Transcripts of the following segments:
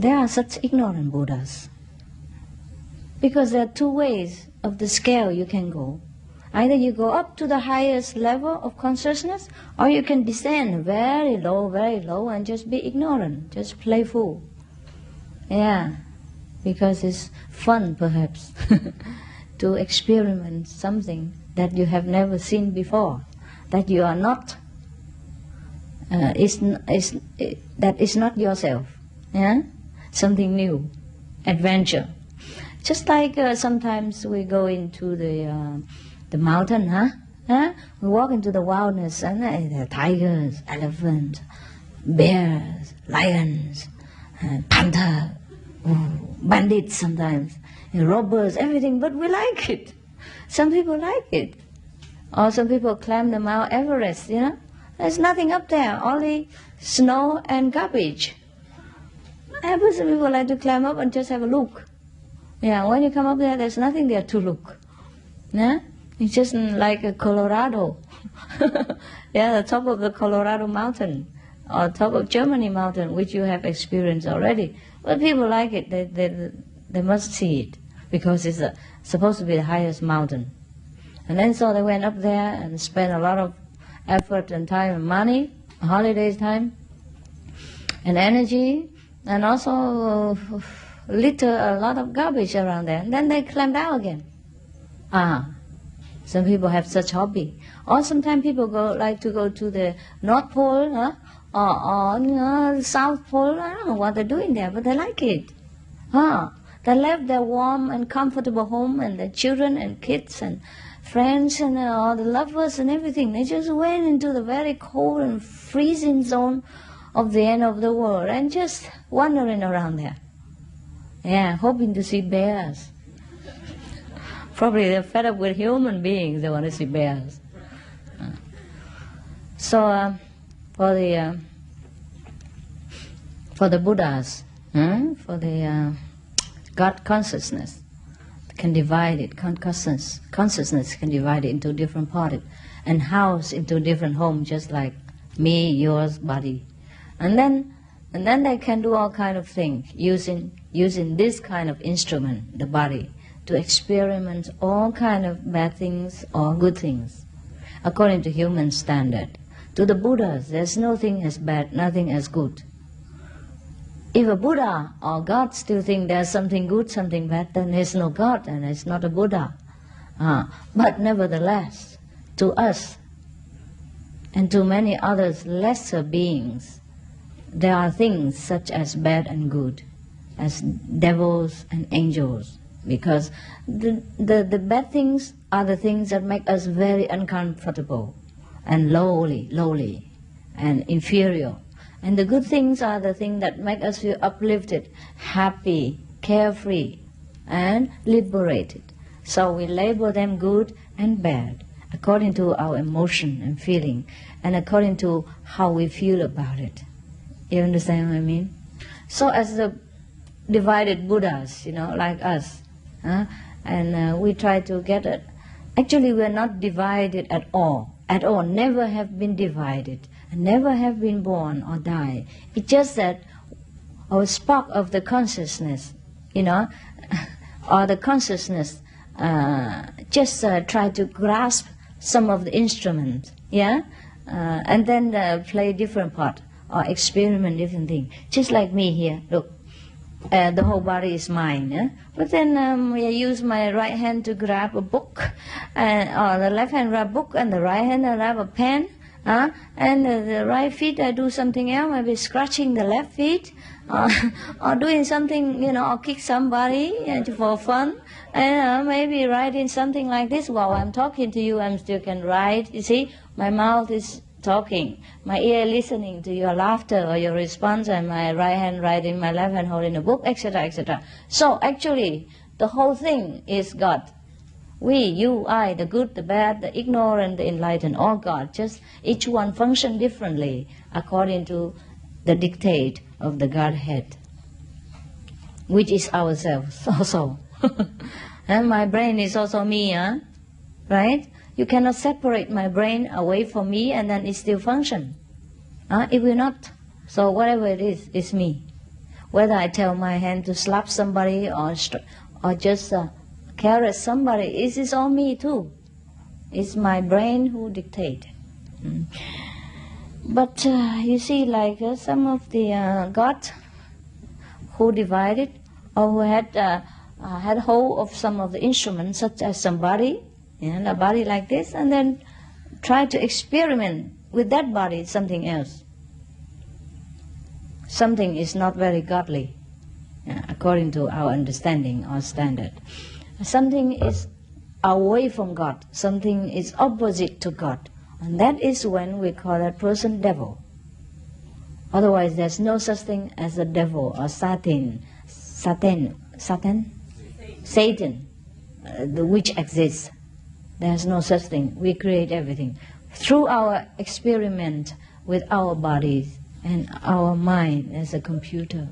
There are such ignorant Buddhas. Because there are two ways of the scale you can go. Either you go up to the highest level of consciousness, or you can descend very low, and just be ignorant, just playful. Yeah, because it's fun, perhaps, to experiment something that you have never seen before, that you are not, that is not yourself. Yeah, something new, adventure. Just like sometimes we go into the mountain, we walk into the wilderness, and there are tigers, elephants, bears, lions, panther, bandits sometimes, robbers, everything, but we like it. Some people like it. Or some people climb the Mount Everest, There's nothing up there, only snow and garbage. But some people like to climb up and just have a look. Yeah, when you come up there, there's nothing there to look. Yeah? It's just like Colorado. Yeah, the top of the Colorado mountain, or top of Germany mountain, which you have experienced already. But people like it. They must see it, because it's supposed to be the highest mountain. And then so they went up there and spent a lot of effort and time and money, holidays time, and energy, and also litter a lot of garbage around there. And then they climb down again. Some people have such hobby. Or sometimes people like to go to the North Pole, or South Pole. I don't know what they're doing there, but they like it. They left their warm and comfortable home, and their children and kids and friends and all the lovers and everything. They just went into the very cold and freezing zone of the end of the world and just wandering around there. Yeah, hoping to see bears. Probably they're fed up with human beings. They want to see bears. So for the Buddhas, for the God consciousness, can divide it. Consciousness can divide it into different parts and house into different homes, just like me, yours, body, and then they can do all kind of things using this kind of instrument, the body, to experiment all kind of bad things or good things, according to human standard. To the Buddhas, there's nothing as bad, nothing as good. If a Buddha or God still think there's something good, something bad, then there's no God and it's not a Buddha. But nevertheless, to us and to many others lesser beings, there are things such as bad and good, as devils and angels, because the bad things are the things that make us very uncomfortable and lowly and inferior. And the good things are the things that make us feel uplifted, happy, carefree, and liberated. So we label them good and bad, according to our emotion and feeling, and according to how we feel about it. You understand what I mean? So as the divided Buddhas, like us, and we try to get it. Actually, we are not divided at all, never have been divided, never have been born or die. It's just that our spark of the consciousness, or the consciousness just try to grasp some of the instruments, and then play different part or experiment different things. Just like me here, look, the whole body is mine, but then I use my right hand to grab a book, or the left hand grab a book, and the right hand I grab a pen, and the right feet I do something else, maybe scratching the left feet, or doing something, or kick somebody for fun, and maybe writing something like this. While I'm talking to you, I still can write. You see, my mouth is talking, my ear listening to your laughter or your response, and my right hand writing, my left hand holding a book, etc., etc. So actually, the whole thing is God. We, you, I, the good, the bad, the ignorant, the enlightened, all God. Just each one function differently according to the dictate of the Godhead, which is ourselves also. And my brain is also me, right? You cannot separate my brain away from me and then it still function. It will not. So whatever it is me. Whether I tell my hand to slap somebody or just caress somebody, it is all me too. It's my brain who dictates. But you see, like some of the gods who divided or who had hold of some of the instruments, such as some body, a body like this, and then try to experiment with that body, something else. Something is not very godly, according to our understanding or standard. Something is away from God. Something is opposite to God. And that is when we call that person devil. Otherwise, there's no such thing as a devil or Satan, which exists. There's no such thing. We create everything through our experiment with our bodies and our mind as a computer.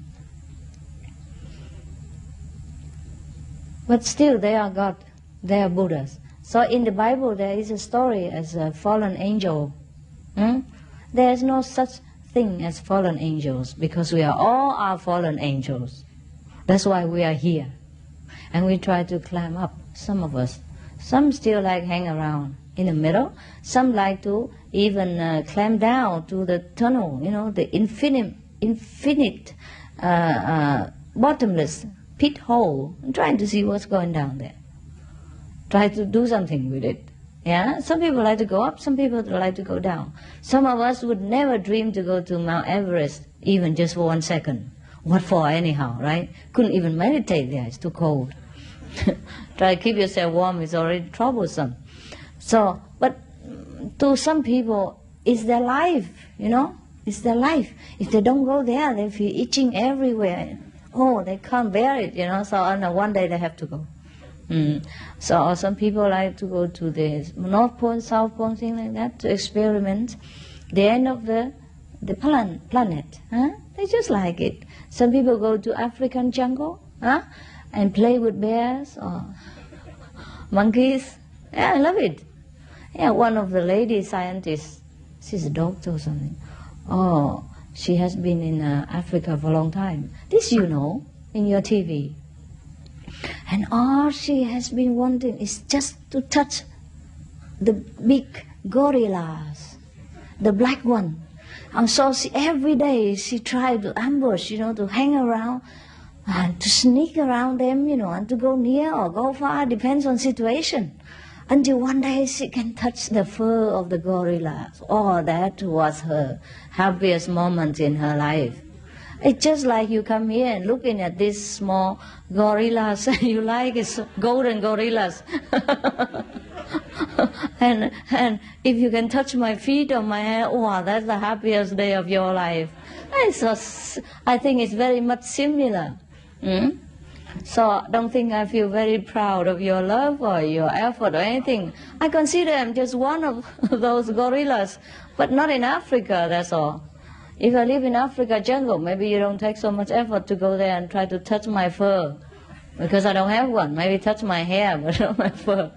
But still, they are God. They are Buddhas. So in the Bible, there is a story as a fallen angel. There is no such thing as fallen angels, because we are all our fallen angels. That's why we are here. And we try to climb up, some of us. Some still like hang around in the middle. Some like to even climb down to the tunnel, the infinite bottomless pit hole, and trying to see what's going down there. Try to do something with it. Yeah, some people like to go up, some people like to go down. Some of us would never dream to go to Mount Everest, even just for 1 second. What for anyhow, right? Couldn't even meditate there, it's too cold. Try to keep yourself warm, it's already troublesome. So, but to some people, it's their life, it's their life. If they don't go there, they feel itching everywhere. Oh, they can't bear it, so one day they have to go. So some people like to go to the North Pole, South Pole, things like that, to experiment the end of the planet. They just like it. Some people go to African jungle and play with bears or monkeys. Yeah, I love it. Yeah, one of the lady scientists, she's a doctor or something. Oh, she has been in Africa for a long time. This in your TV. And all she has been wanting is just to touch the big gorillas, the black one. And so every day she tried to ambush, to hang around and to sneak around them, and to go near or go far, depends on situation. Until one day she can touch the fur of the gorillas. Oh, that was her happiest moment in her life. It's just like you come here and looking at these small gorillas, and you like it's golden gorillas. and if you can touch my feet or my hair, wow, that's the happiest day of your life. I think it's very much similar. So don't think I feel very proud of your love or your effort or anything. I consider I'm just one of those gorillas, but not in Africa, that's all. If I live in Africa jungle, maybe you don't take so much effort to go there and try to touch my fur, because I don't have one. Maybe touch my hair, but not my fur.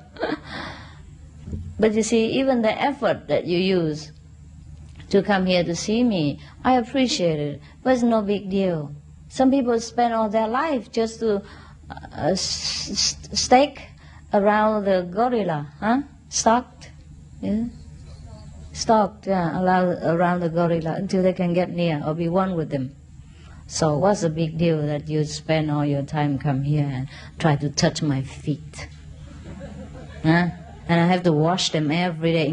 But you see, even the effort that you use to come here to see me, I appreciate it, but it's no big deal. Some people spend all their life just to stake around the gorilla, stalked, around the gorilla until they can get near or be one with them. So what's the big deal that you spend all your time come here and try to touch my feet? And I have to wash them every day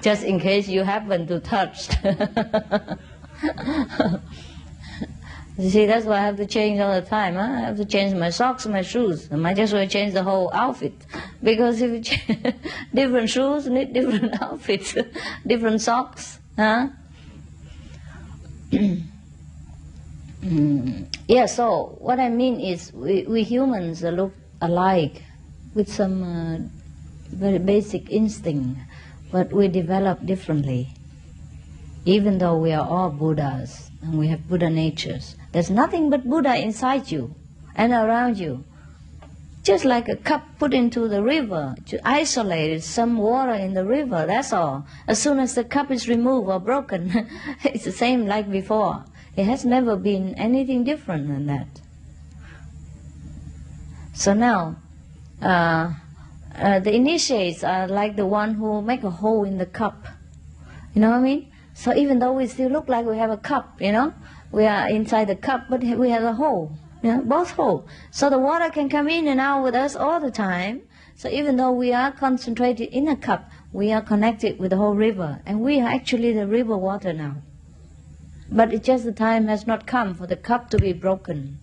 just in case you happen to touch. You see, that's why I have to change all the time. I have to change my socks, my shoes. I might just well change the whole outfit. Because if you change different shoes need different outfits, different socks. Yeah, so what I mean is we humans look alike with some very basic instinct, but we develop differently. Even though we are all Buddhas and we have Buddha natures, there's nothing but Buddha inside you and around you. Just like a cup put into the river, to isolate some water in the river, that's all. As soon as the cup is removed or broken, it's the same like before. It has never been anything different than that. So now, the initiates are like the one who make a hole in the cup. You know what I mean? So even though we still look like we have a cup, you know, we are inside the cup, but we have a hole, you know, both holes. So the water can come in and out with us all the time. So even though we are concentrated in a cup, we are connected with the whole river, and we are actually the river water now. But it's just the time has not come for the cup to be broken.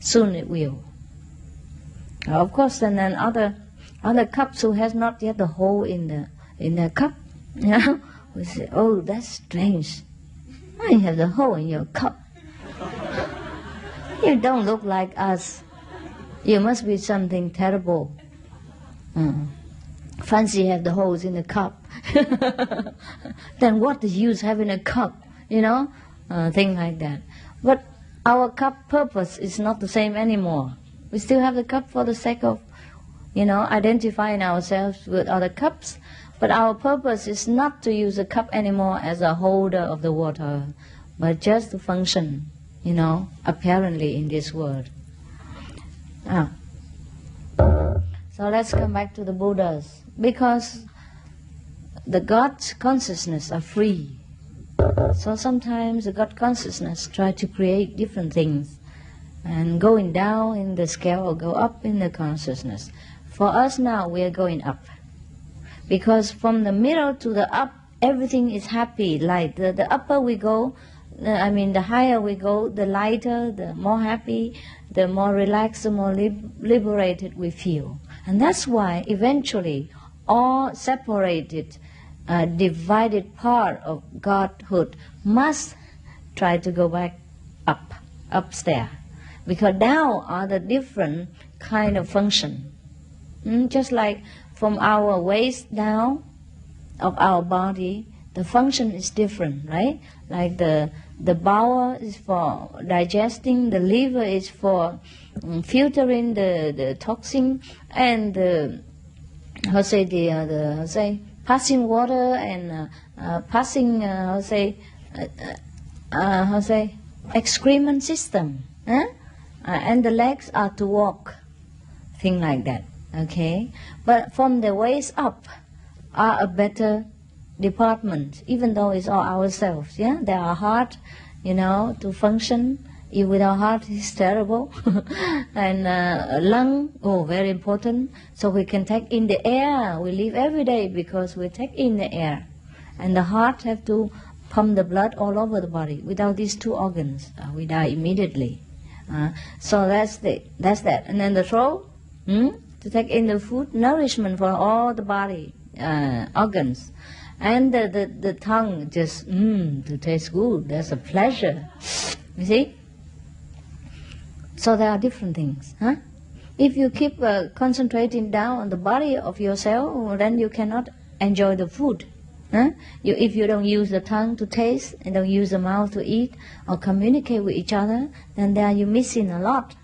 Soon it will. Of course, and then other cups who has not yet the hole in the cup, you know, we say, oh, that's strange. Why you have the hole in your cup? You don't look like us. You must be something terrible. Fancy have the holes in the cup. Then what the use having a cup? You know, thing like that. But our cup purpose is not the same anymore. We still have the cup for the sake of, you know, identifying ourselves with other cups. But our purpose is not to use the cup anymore as a holder of the water, but just to function, you know, apparently in this world. So let's come back to the Buddhas. Because the God consciousness are free. So sometimes the God consciousness try to create different things, and going down in the scale or go up in the consciousness. For us now, we are going up. Because from the middle to the up, everything is happy, light. The upper we go, the higher we go, the lighter, the more happy, the more relaxed, the more liberated we feel. And that's why eventually all separated, divided part of Godhood must try to go back up, upstairs. Because now are the different kind of function. Just like from our waist down of our body, the function is different, right? Like the bowel is for digesting, the liver is for filtering the toxin, and passing water and passing excrement system, and the legs are to walk, thing like that. Okay, but from the waist up are a better department, even though it's all ourselves. Yeah, there are heart, you know, to function. If without heart, it's terrible. And lung, very important. So we can take in the air. We live every day because we take in the air. And the heart have to pump the blood all over the body. Without these two organs, we die immediately. So that's that. And then the throat, to take in the food, nourishment for all the body organs. And the tongue just to taste good. That's a pleasure. You see? So there are different things. If you keep concentrating down on the body of yourself, then you cannot enjoy the food. If you don't use the tongue to taste and don't use the mouth to eat or communicate with each other, then there you're missing a lot.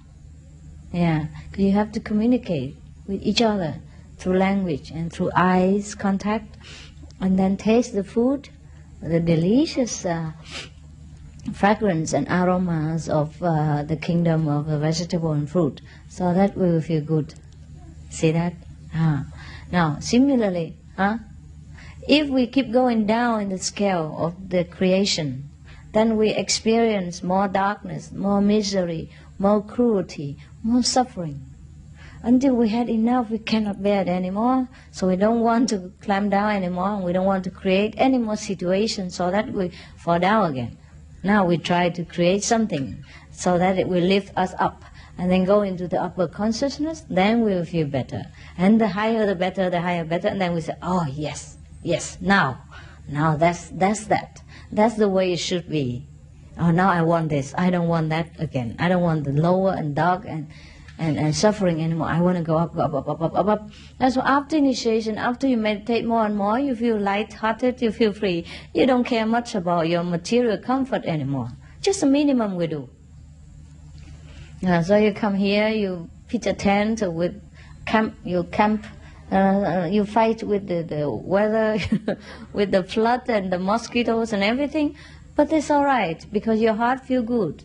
Yeah, because you have to communicate with each other through language and through eyes contact, and then taste the food, the delicious fragrance and aromas of the kingdom of the vegetable and fruit. So that we will feel good. See that? Now, similarly, if we keep going down in the scale of the creation, then we experience more darkness, more misery, more cruelty, more suffering. Until we had enough, we cannot bear it anymore. So we don't want to climb down anymore, and we don't want to create any more situations so that we fall down again. Now we try to create something so that it will lift us up, and then go into the upper consciousness, then we will feel better. And the higher the better, the higher better, and then we say, oh yes, now that's that. That's the way it should be. Oh, now I want this. I don't want that again. I don't want the lower and dark and suffering anymore. I want to go up. That's why after initiation, after you meditate more and more, you feel light-hearted, you feel free. You don't care much about your material comfort anymore. Just the minimum we do. So you come here, you pitch a tent with you camp, you fight with the weather, with the flood and the mosquitoes and everything. But it's all right, because your heart feels good.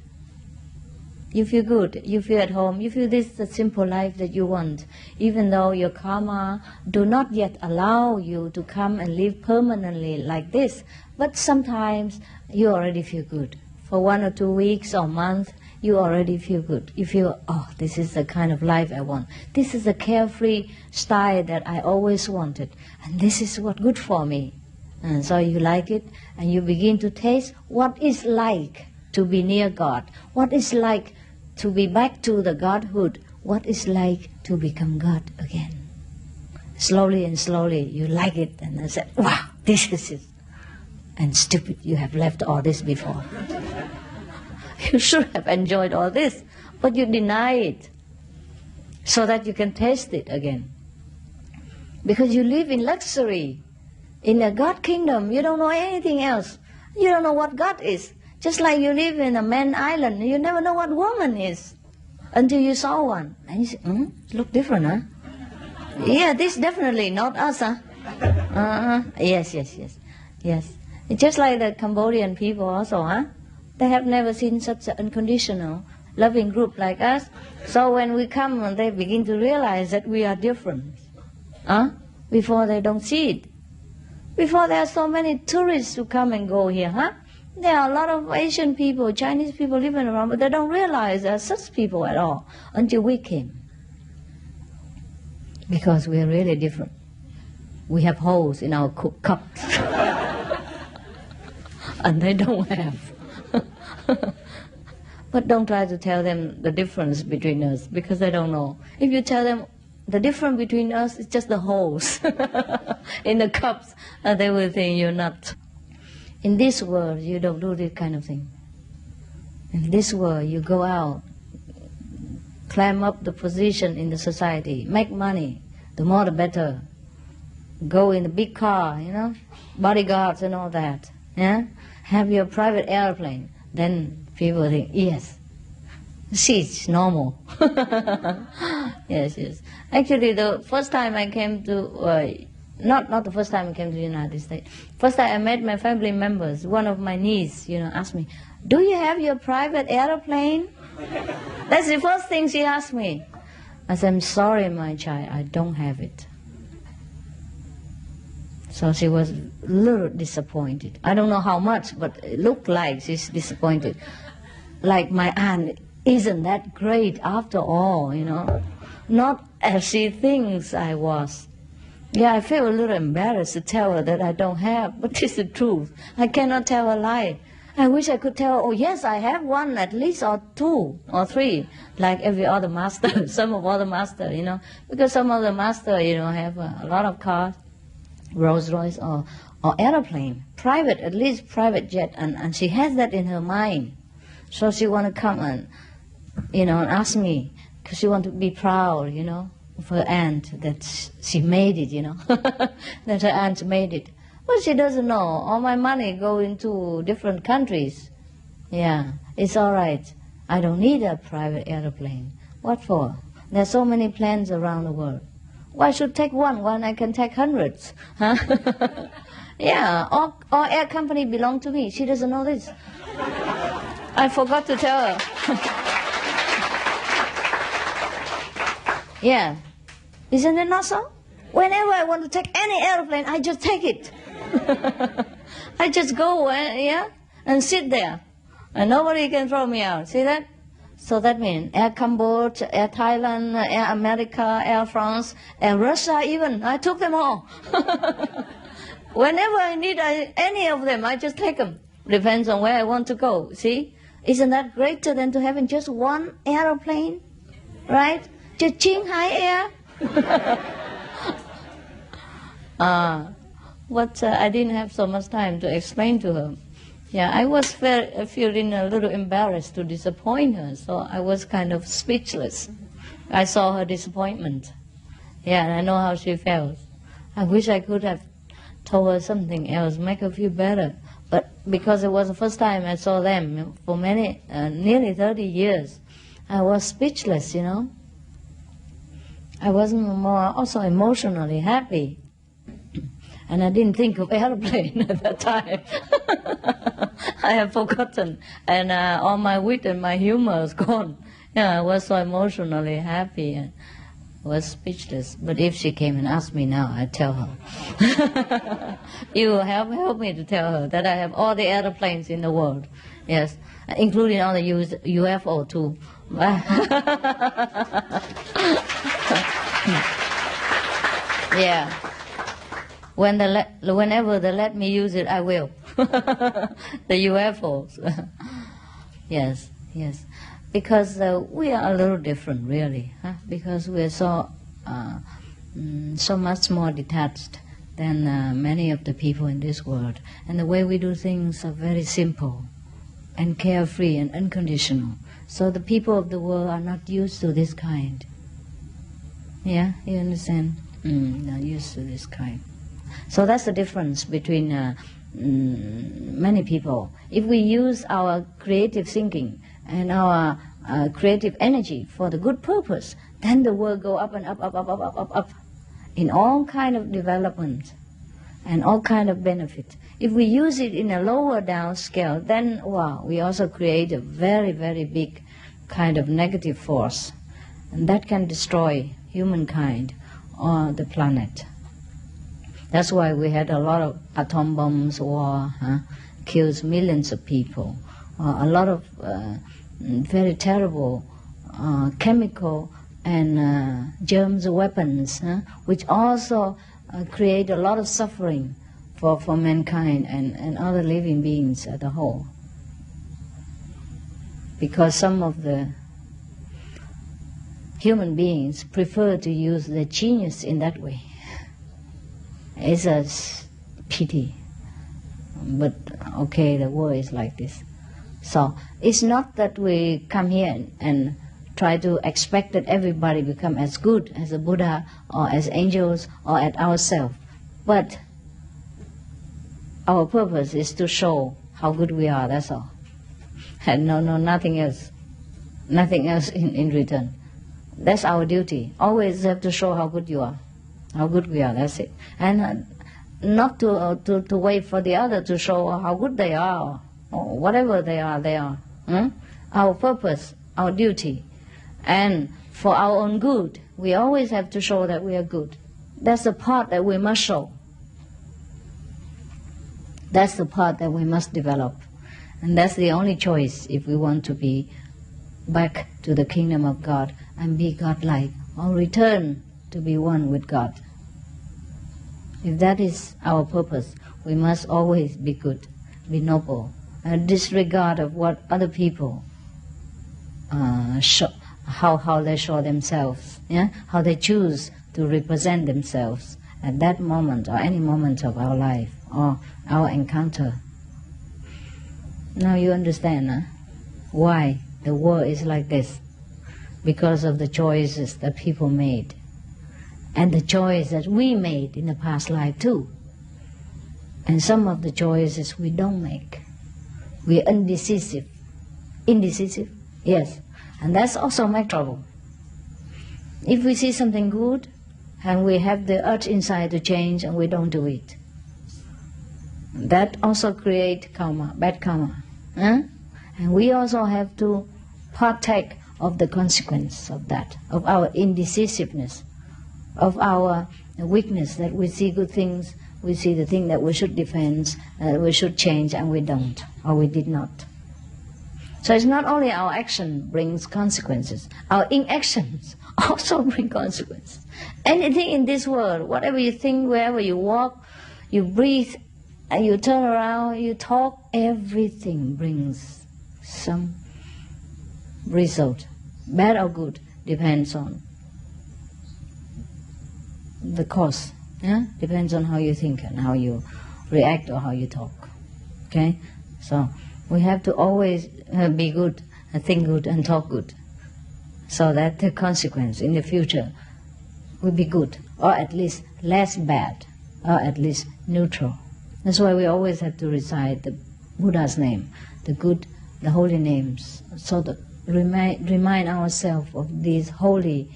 You feel good, you feel at home, you feel this is the simple life that you want, even though your karma do not yet allow you to come and live permanently like this. But sometimes you already feel good. For 1 or 2 weeks or month, you already feel good. You feel, oh, this is the kind of life I want. This is the carefree style that I always wanted. And this is what's good for me. And so you like it, and you begin to taste what it's like to be near God. What it's like to be back to the Godhood. What it's like to become God again. Slowly and slowly you like it, and I said, wow, this is it. And stupid, you have left all this before. You should have enjoyed all this, but you deny it so that you can taste it again. Because you live in luxury. In a God kingdom, you don't know anything else. You don't know what God is. Just like you live in a man island, you never know what woman is until you saw one. And you say, look different, huh? Yeah, this definitely not us, huh? Yes. It's just like the Cambodian people also, huh? They have never seen such an unconditional, loving group like us. So when we come, they begin to realize that we are different. Before they don't see it. Before there are so many tourists who come and go here, huh? There are a lot of Asian people, Chinese people living around, but they don't realize there are such people at all until we came. Because we are really different. We have holes in our cups. And they don't have. But don't try to tell them the difference between us, because they don't know. If you tell them the difference between us is just the holes in the cups, they will think you're nuts. In this world, you don't do this kind of thing. In this world, you go out, climb up the position in the society, make money, the more the better. Go in a big car, bodyguards and all that. Yeah? Have your private airplane. Then people think, yes, she's normal. Yes. Actually, the first time I came to, not the first time I came to the United States. First time I met my family members, one of my niece, asked me, do you have your private airplane? That's the first thing she asked me. I said, I'm sorry, my child, I don't have it. So she was a little disappointed. I don't know how much, but it looked like she's disappointed. Like my aunt isn't that great after all, Not as she thinks I was. Yeah, I feel a little embarrassed to tell her that I don't have, but it's the truth. I cannot tell a lie. I wish I could tell her, oh yes, I have one at least, or 2 or 3, like every other master, some of other master, Because some of the master, have a lot of cars, Rolls Royce or airplane, private, at least private jet, and she has that in her mind. So she want to come and, and ask me, because she want to be proud, of her aunt, that she made it, that her aunt made it. But she doesn't know. All my money go into different countries. Yeah, it's all right. I don't need a private airplane. What for? There are so many planes around the world. Why should take one when I can take hundreds? Huh? Yeah, all air company belong to me. She doesn't know this. I forgot to tell her. Yeah. Isn't it not so? Whenever I want to take any airplane, I just take it. I just go, and sit there. And nobody can throw me out. See that? So that means Air Cambodia, Air Thailand, Air America, Air France, Air Russia even. I took them all. Whenever I need any of them, I just take them. Depends on where I want to go. See? Isn't that greater than to having just one aeroplane? Right? Just CHINGHAI Air? But I didn't have so much time to explain to her. Yeah, I was feeling a little embarrassed to disappoint her, so I was kind of speechless. I saw her disappointment. Yeah, and I know how she felt. I wish I could have told her something else, make her feel better. But because it was the first time I saw them for nearly 30 years, I was speechless, I wasn't more also emotionally happy. And I didn't think of airplane at that time. I have forgotten. And all my wit and my humor is gone. Yeah, I was so emotionally happy and was speechless. But if she came and asked me now, I'd tell her. You have helped me to tell her that I have all the airplanes in the world. Yes, including all the UFO too. Yeah. Whenever they let me use it, I will. The UFOs. Yes, yes. Because we are a little different, really. Huh? Because we are so much more detached than many of the people in this world. And the way we do things are very simple and carefree and unconditional. So the people of the world are not used to this kind. Yeah, you understand? Not used to this kind. So that's the difference between many people. If we use our creative thinking and our creative energy for the good purpose, then the world go up and up, up, up, up, up, up, up, in all kind of development and all kind of benefit. If we use it in a lower down scale, then wow, we also create a very, very big kind of negative force, and that can destroy humankind or the planet. That's why we had a lot of atom bombs, war, kills millions of people, a lot of very terrible chemical and germs weapons, which also create a lot of suffering for mankind and other living beings as a whole. Because some of the human beings prefer to use their genius in that way. It's a pity. But okay, the world is like this. So it's not that we come here and try to expect that everybody become as good as a Buddha or as angels or as ourselves. But our purpose is to show how good we are, that's all. And no, nothing else. Nothing else in return. That's our duty. Always have to show how good you are. How good we are, that's it. And not to wait for the other to show how good they are, or whatever they are. Our purpose, our duty. And for our own good, we always have to show that we are good. That's the part that we must show. That's the part that we must develop. And that's the only choice if we want to be back to the kingdom of God and be God-like, or return to be one with God. If that is our purpose, we must always be good, be noble, and disregard of what other people show, how they show themselves, how they choose to represent themselves at that moment or any moment of our life or our encounter. Now you understand why the world is like this. Because of the choices that people made. And the choice that we made in the past life too. And some of the choices we don't make. We're indecisive. Indecisive? Yes. And that's also my trouble. If we see something good, and we have the urge inside to change, and we don't do it, that also creates karma, bad karma. And we also have to partake of the consequence of that, of our indecisiveness, of our weakness, that we see good things, we see the thing that we should defend, we should change, and we don't, or we did not. So it's not only our action brings consequences, our inactions also bring consequences. Anything in this world, whatever you think, wherever you walk, you breathe, and you turn around, you talk, everything brings some result. Bad or good depends on the cause. Depends on how you think and how you react or how you talk. Okay? So we have to always be good, and think good and talk good, so that the consequence in the future will be good, or at least less bad, or at least neutral. That's why we always have to recite the Buddha's name, the good, the holy names, so that remind ourselves of this holy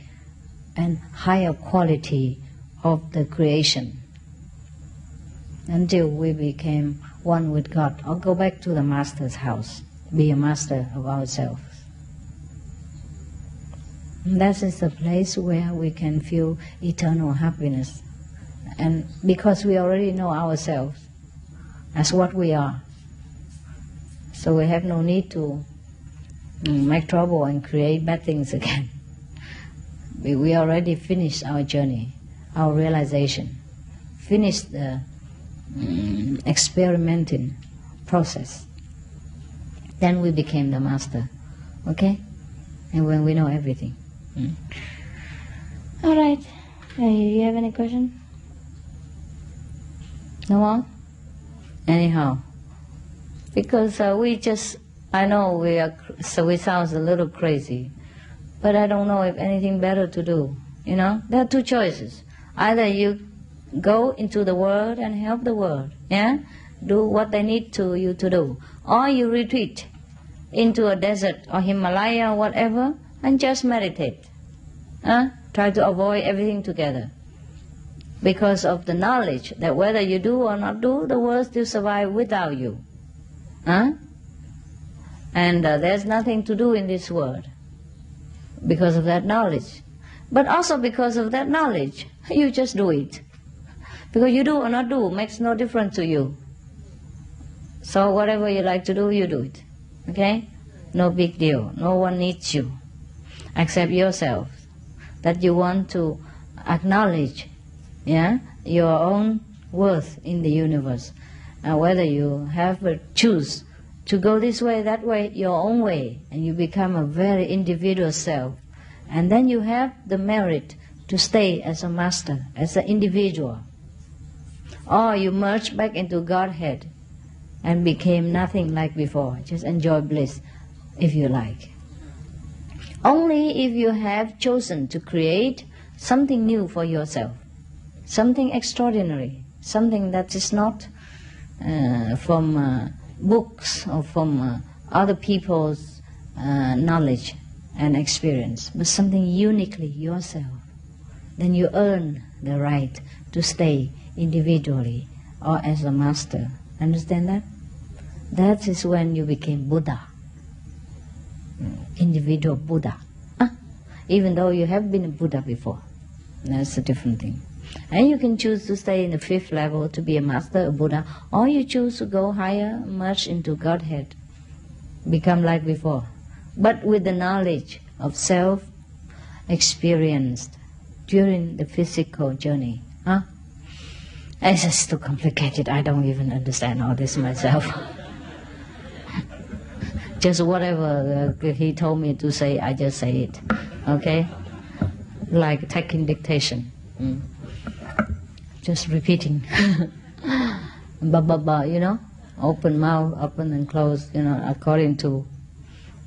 and higher quality of the creation. until we became one with God, or go back to the master's house, be a master of ourselves. And that is the place where we can feel eternal happiness. And because we already know ourselves as what we are, so we have no need to make trouble and create bad things again. We already finished our journey, our realization, finished the experimenting process. Then we became the master, okay? And when we know everything. All right. Do you have any question? No more? Anyhow, because I know we sound a little crazy, but I don't know if anything better to do. You know, there are two choices. Either you go into the world and help the world, yeah, do what they need you to do, or you retreat into a desert or Himalaya or whatever and just meditate. Try to avoid everything together, because of the knowledge that whether you do or not do, the world still survive without you. And there's nothing to do in this world because of that knowledge. But also because of that knowledge, you just do it. Because you do or not do makes no difference to you. So whatever you like to do, you do it. Okay? No big deal. No one needs you except yourself. That you want to acknowledge, yeah, your own worth in the universe. Whether you have to choose to go this way, that way, your own way, and you become a very individual self. And then you have the merit to stay as a master, as an individual. Or you merge back into Godhead and became nothing like before. Just enjoy bliss if you like. Only if you have chosen to create something new for yourself, something extraordinary, something that is not from books or from other people's knowledge and experience, but something uniquely yourself, then you earn the right to stay individually or as a master. Understand that? That is when you became Buddha, individual Buddha. Even though you have been a Buddha before, that's a different thing. And you can choose to stay in the 5th level to be a master, a Buddha, or you choose to go higher, merge into Godhead, become like before, but with the knowledge of self experienced during the physical journey. It's just too complicated. I don't even understand all this myself. Just whatever he told me to say, I just say it. Okay? Like taking dictation. Just repeating. You know? Open mouth, open and close, you know, according to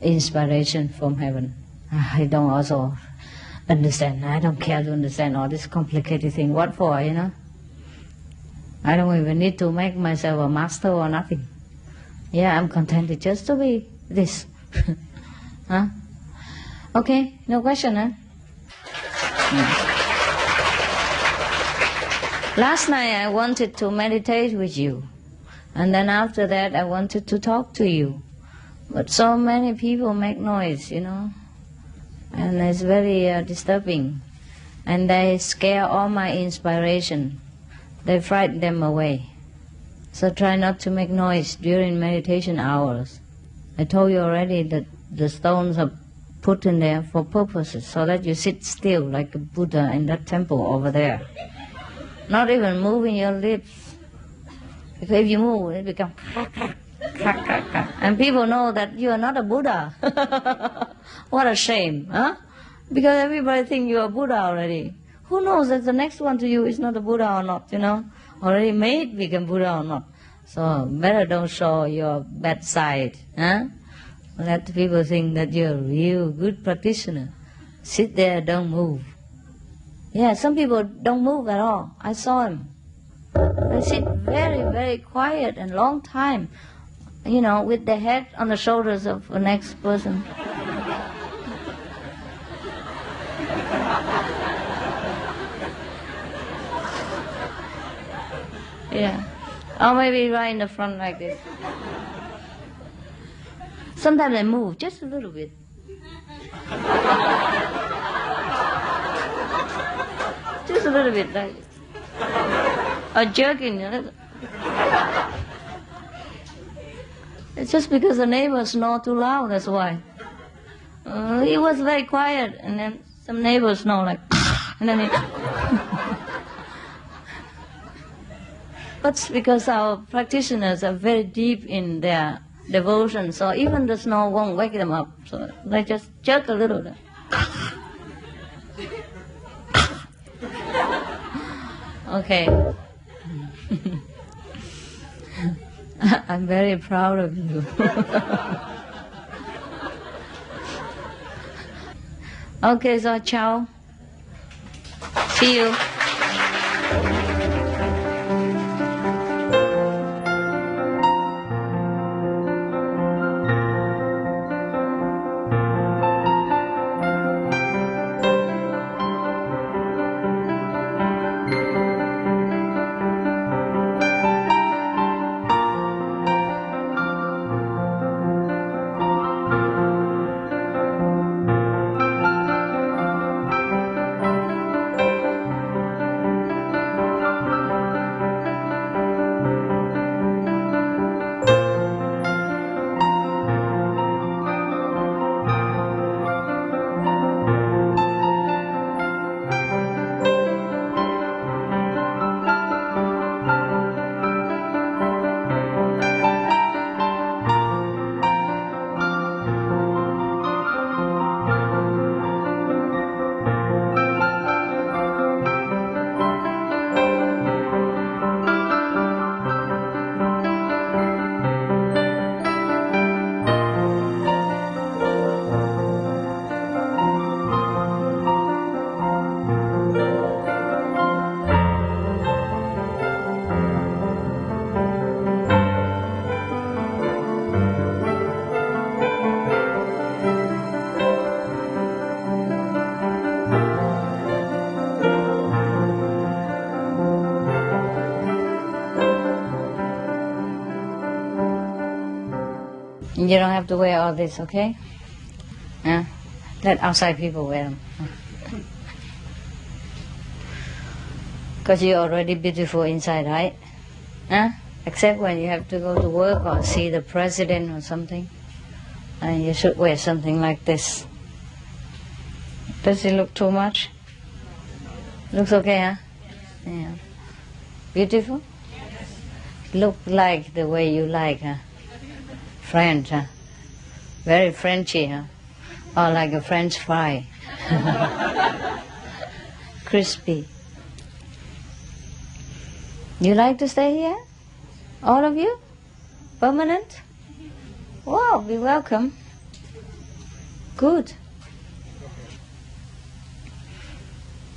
inspiration from heaven. I don't also understand. I don't care to understand all this complicated thing. What for, you know? I don't even need to make myself a master or nothing. Yeah, I'm contented just to be this. Okay, no question, huh? Last night I wanted to meditate with you, and then after that I wanted to talk to you. But so many people make noise, you know, and it's very disturbing. And they scare all my inspiration. They frighten them away. So try not to make noise during meditation hours. I told you already that the stones are put in there for purposes, so that you sit still like a Buddha in that temple over there. Not even moving your lips. Because if you move, it becomes... And people know that you are not a Buddha. What a shame, huh? Because everybody thinks you are Buddha already. Who knows that the next one to you is not a Buddha or not, you know? Already made become Buddha or not. So better don't show your bad side, huh? Let people think that you're a real good practitioner. Sit there, don't move. Yeah, some people don't move at all. I saw them. They sit very, very quiet and long time, you know, with their head on the shoulders of the next person. Yeah. Or maybe right in the front like this. Sometimes I move just a little bit. Just a little bit like this. Or jerking a little. It's just because the neighbors snore too loud, that's why. He was very quiet, and then some neighbors snore like, and then it. But it's because our practitioners are very deep in their devotion, so even the snore won't wake them up. So they just jerk a little bit. Okay. I'm very proud of you. Okay, so ciao. See you. You don't have to wear all this, okay? Let outside people wear them. Because you're already beautiful inside, right? Except when you have to go to work or see the president or something. And you should wear something like this. Does it look too much? Looks okay, huh? Yeah. Beautiful? Look like the way you like, huh? French, huh? Very Frenchy, huh? Or like a French fry. Crispy. You like to stay here? All of you? Permanent? Wow, be welcome. Good.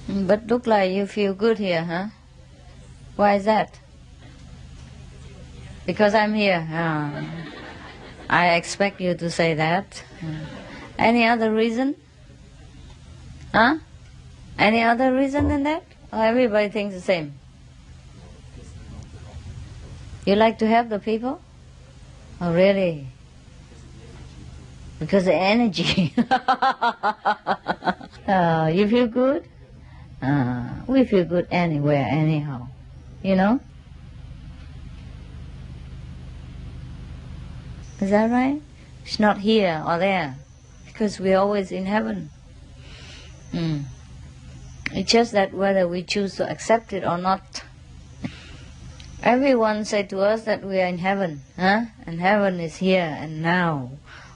But look like you feel good here, huh? Why is that? Because I'm here. I expect you to say that. Any other reason? Any other reason than that? Or everybody thinks the same? You like to help the people? Oh, really? Because the energy. You feel good? We feel good anywhere, anyhow. You know? Is that right? It's not here or there, because we're always in heaven. It's just that whether we choose to accept it or not. Everyone said to us that we are in heaven, and heaven is here and now.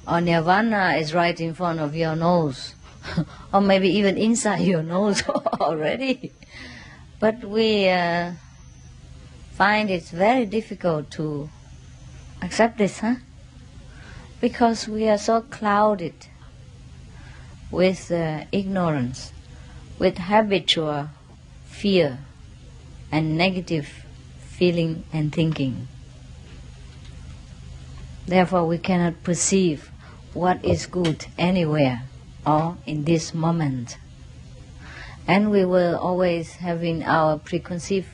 Or nirvana is right in front of your nose, or maybe even inside your nose already. But we find it's very difficult to accept this, because we are so clouded with ignorance, with habitual fear and negative feeling and thinking. Therefore we cannot perceive what is good anywhere or in this moment. And we will always having our preconceived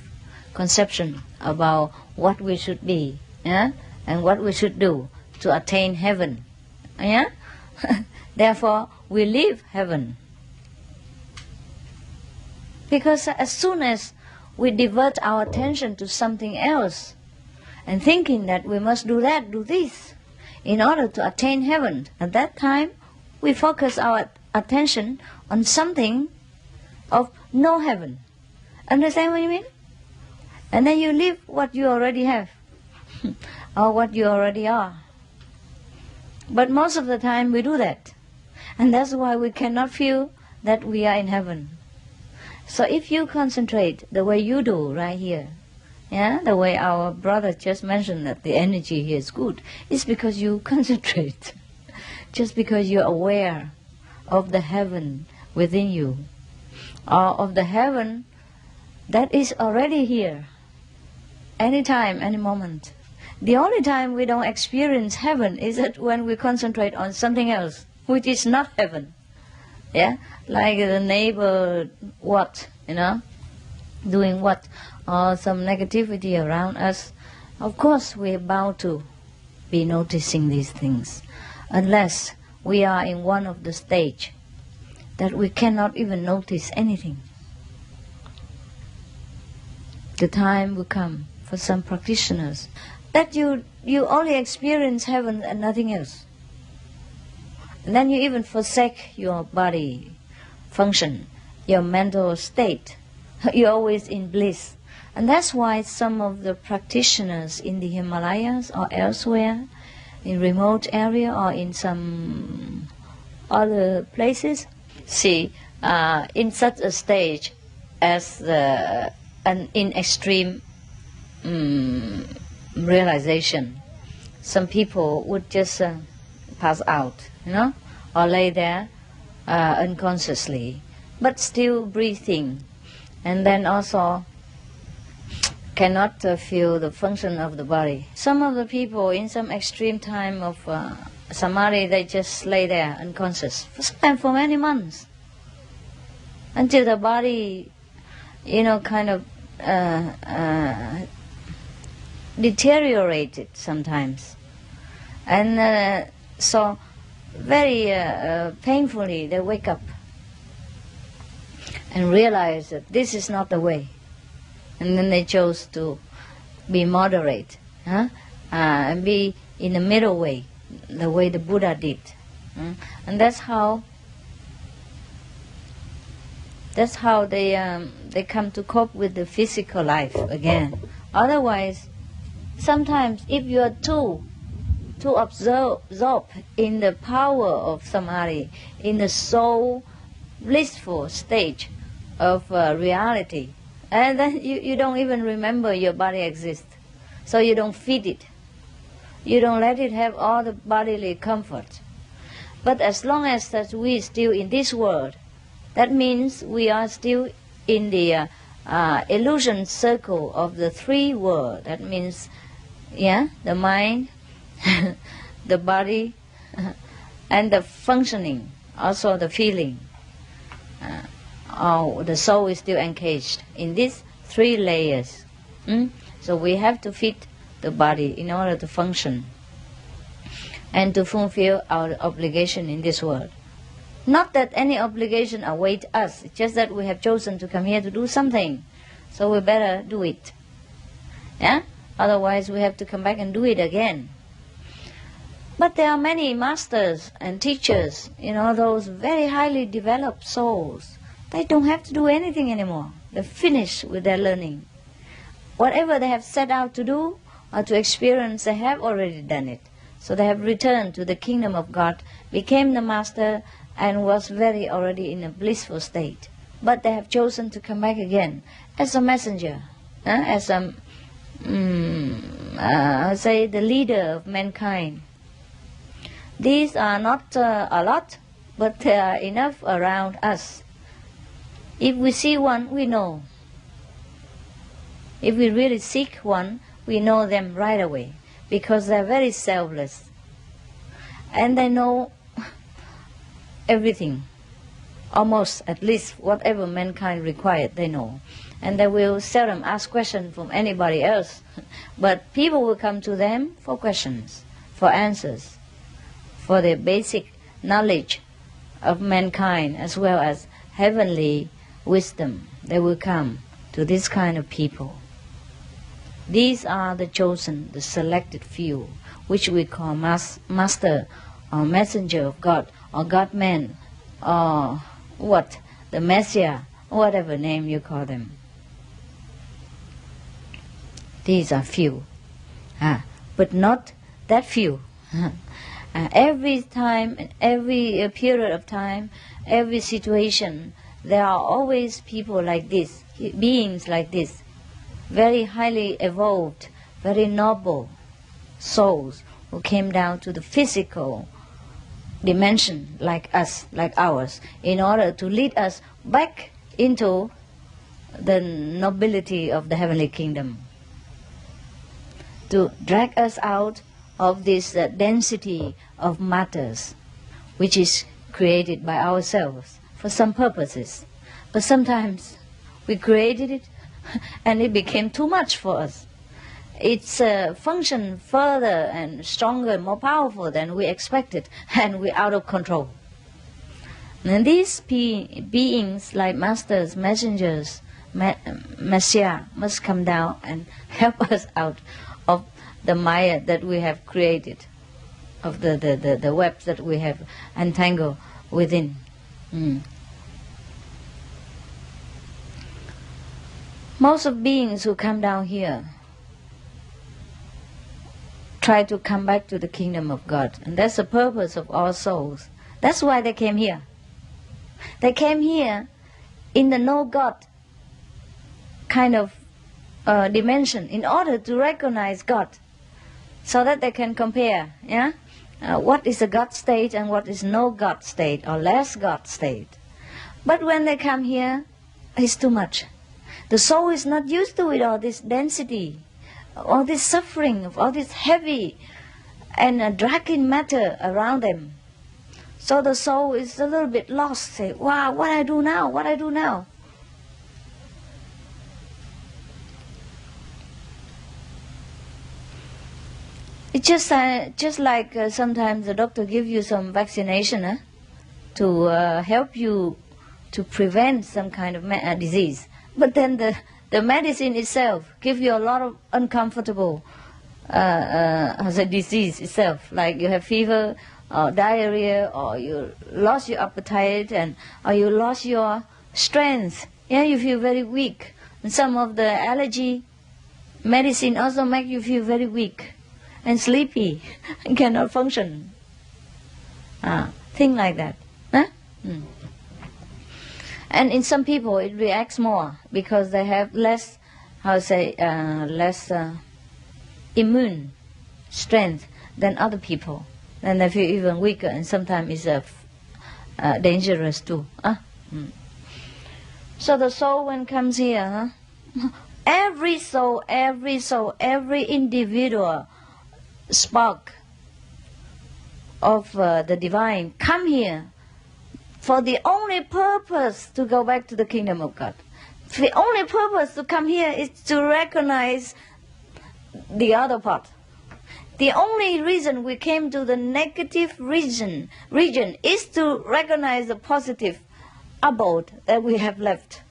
conception about what we should be, yeah, and what we should do to attain heaven, yeah. Therefore, we leave heaven. Because as soon as we divert our attention to something else, and thinking that we must do that, do this, in order to attain heaven, at that time, we focus our attention on something of no heaven. Understand what you mean? And then you leave what you already have, or what you already are. But most of the time we do that. And that's why we cannot feel that we are in heaven. So if you concentrate the way you do right here, yeah, the way our brother just mentioned that the energy here is good, it's because you concentrate. Just because you're aware of the heaven within you, or of the heaven that is already here, anytime, any moment. The only time we don't experience heaven is that when we concentrate on something else, which is not heaven. Yeah, like the neighbor, what, doing what, or some negativity around us. Of course, we're bound to be noticing these things, unless we are in one of the stage that we cannot even notice anything. The time will come for some practitioners that you only experience heaven and nothing else. And then you even forsake your body function, your mental state. You're always in bliss. And that's why some of the practitioners in the Himalayas or elsewhere, in remote area or in some other places, see, in such a stage as in extreme realization, some people would just pass out, or lay there unconsciously, but still breathing, and then also cannot feel the function of the body. Some of the people in some extreme time of samadhi, they just lay there unconscious, sometimes for many months, until the body, kind of deteriorated sometimes. And so very painfully they wake up and realize that this is not the way. And then they chose to be moderate, and be in the middle way, the way the Buddha did. And that's how they come to cope with the physical life again. Otherwise, sometimes if you are too absorbed in the power of samadhi, in the soul blissful stage of reality, and then you don't even remember your body exists. So you don't feed it. You don't let it have all the bodily comfort. But as long as that we are still in this world, that means we are still in the illusion circle of the three worlds. That means, the mind, the body, and the functioning, also the feeling. The soul is still engaged in these three layers. So we have to feed the body in order to function and to fulfill our obligation in this world. Not that any obligation awaits us, it's just that we have chosen to come here to do something, so we better do it. Otherwise we have to come back and do it again. But there are many masters and teachers, those very highly developed souls. They don't have to do anything anymore. They're finished with their learning. Whatever they have set out to do or to experience, they have already done it. So they have returned to the kingdom of God, became the master, and was already in a blissful state. But they have chosen to come back again as a messenger, as I would say the leader of mankind. These are not a lot, but there are enough around us. If we see one, we know. If we really seek one, we know them right away, because they're very selfless. And they know everything. Almost, at least, whatever mankind required, they know. And they will seldom ask questions from anybody else. But people will come to them for questions, for answers, for their basic knowledge of mankind as well as heavenly wisdom. They will come to this kind of people. These are the chosen, the selected few, which we call master or messenger of God, or God-man, or the Messiah, whatever name you call them. These are few, but not that few. Every time, every period of time, every situation, there are always people like this, beings like this, very highly evolved, very noble souls who came down to the physical dimension like us, like ours, in order to lead us back into the nobility of the heavenly kingdom, to drag us out of this density of matters which is created by ourselves for some purposes. But sometimes we created it and it became too much for us. Its function further and stronger, more powerful than we expected, and we're out of control. And these beings like masters, messengers, Messiah must come down and help us out of the mire that we have created, of the webs that we have entangled within. Most of beings who come down here try to come back to the kingdom of God. And that's the purpose of all souls. That's why they came here. They came here in the no God kind of dimension in order to recognize God, so that they can compare, what is a God state and what is no God state or less God state. But when they come here, it's too much. The soul is not used to it, all this density, all this suffering, all this heavy and dragging matter around them. So the soul is a little bit lost. Say, wow, what I do now? What I do now? It's just like sometimes the doctor gives you some vaccination to help you to prevent some kind of disease. But then the medicine itself gives you a lot of uncomfortable disease itself. Like you have fever or diarrhea, or you lost your appetite, or you lost your strength. You feel very weak. And some of the allergy medicine also make you feel very weak and sleepy and cannot function. Things like that. And in some people it reacts more because they have less, less immune strength than other people. Then they feel even weaker, and sometimes it's dangerous too. So the soul when comes here, every soul, every individual spark of the divine come here for the only purpose to go back to the kingdom of God. The only purpose to come here is to recognize the other part. The only reason we came to the negative region is to recognize the positive abode that we have left.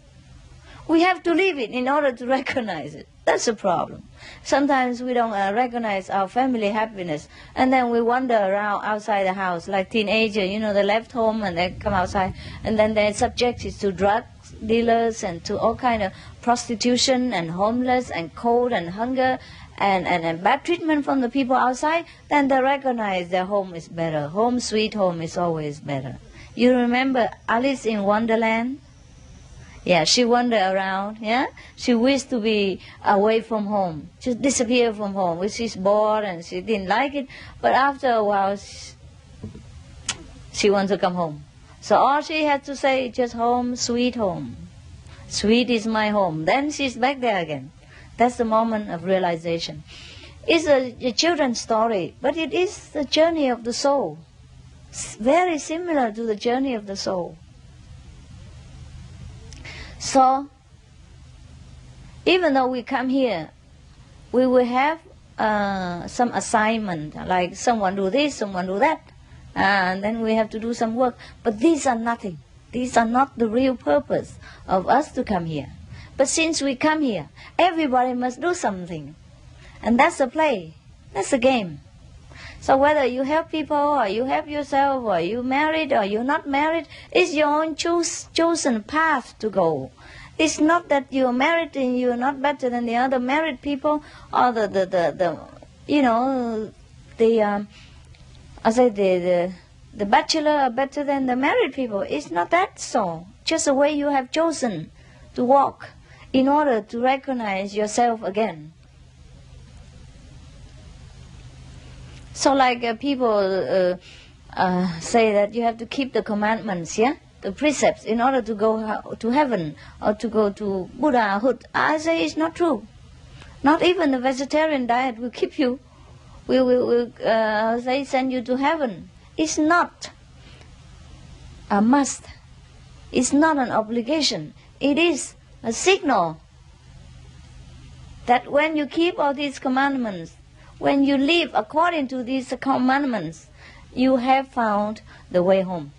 We have to leave it in order to recognize it. That's the problem. Sometimes we don't recognize our family happiness, and then we wander around outside the house like teenagers. They left home and they come outside, and then they're subjected to drug dealers and to all kind of prostitution and homeless and cold and hunger and bad treatment from the people outside. Then they recognize their home is better. Home sweet home is always better. You remember Alice in Wonderland? Yeah, she wandered around, She wished to be away from home, just disappear from home, which she's bored and she didn't like it. But after a while, she wants to come home. So all she had to say is just home, sweet home. Sweet is my home. Then she's back there again. That's the moment of realization. It's a children's story, but it is the journey of the soul. Very similar to the journey of the soul. So, even though we come here, we will have some assignment, like someone do this, someone do that, and then we have to do some work. But these are nothing. These are not the real purpose of us to come here. But since we come here, everybody must do something. And that's the play. That's the game. So whether you help people, or you help yourself, or you married, or you're not married, it's your own chosen path to go. It's not that you're married and you're not better than the other married people, or the bachelor are better than the married people. It's not that so. Just the way you have chosen to walk in order to recognize yourself again. So like people say that you have to keep the commandments, yeah? The precepts in order to go to heaven or to go to Buddhahood. I say it's not true. Not even the vegetarian diet will keep you, will send you to heaven. It's not a must. It's not an obligation. It is a signal that when you keep all these commandments, when you live according to these commandments, you have found the way home.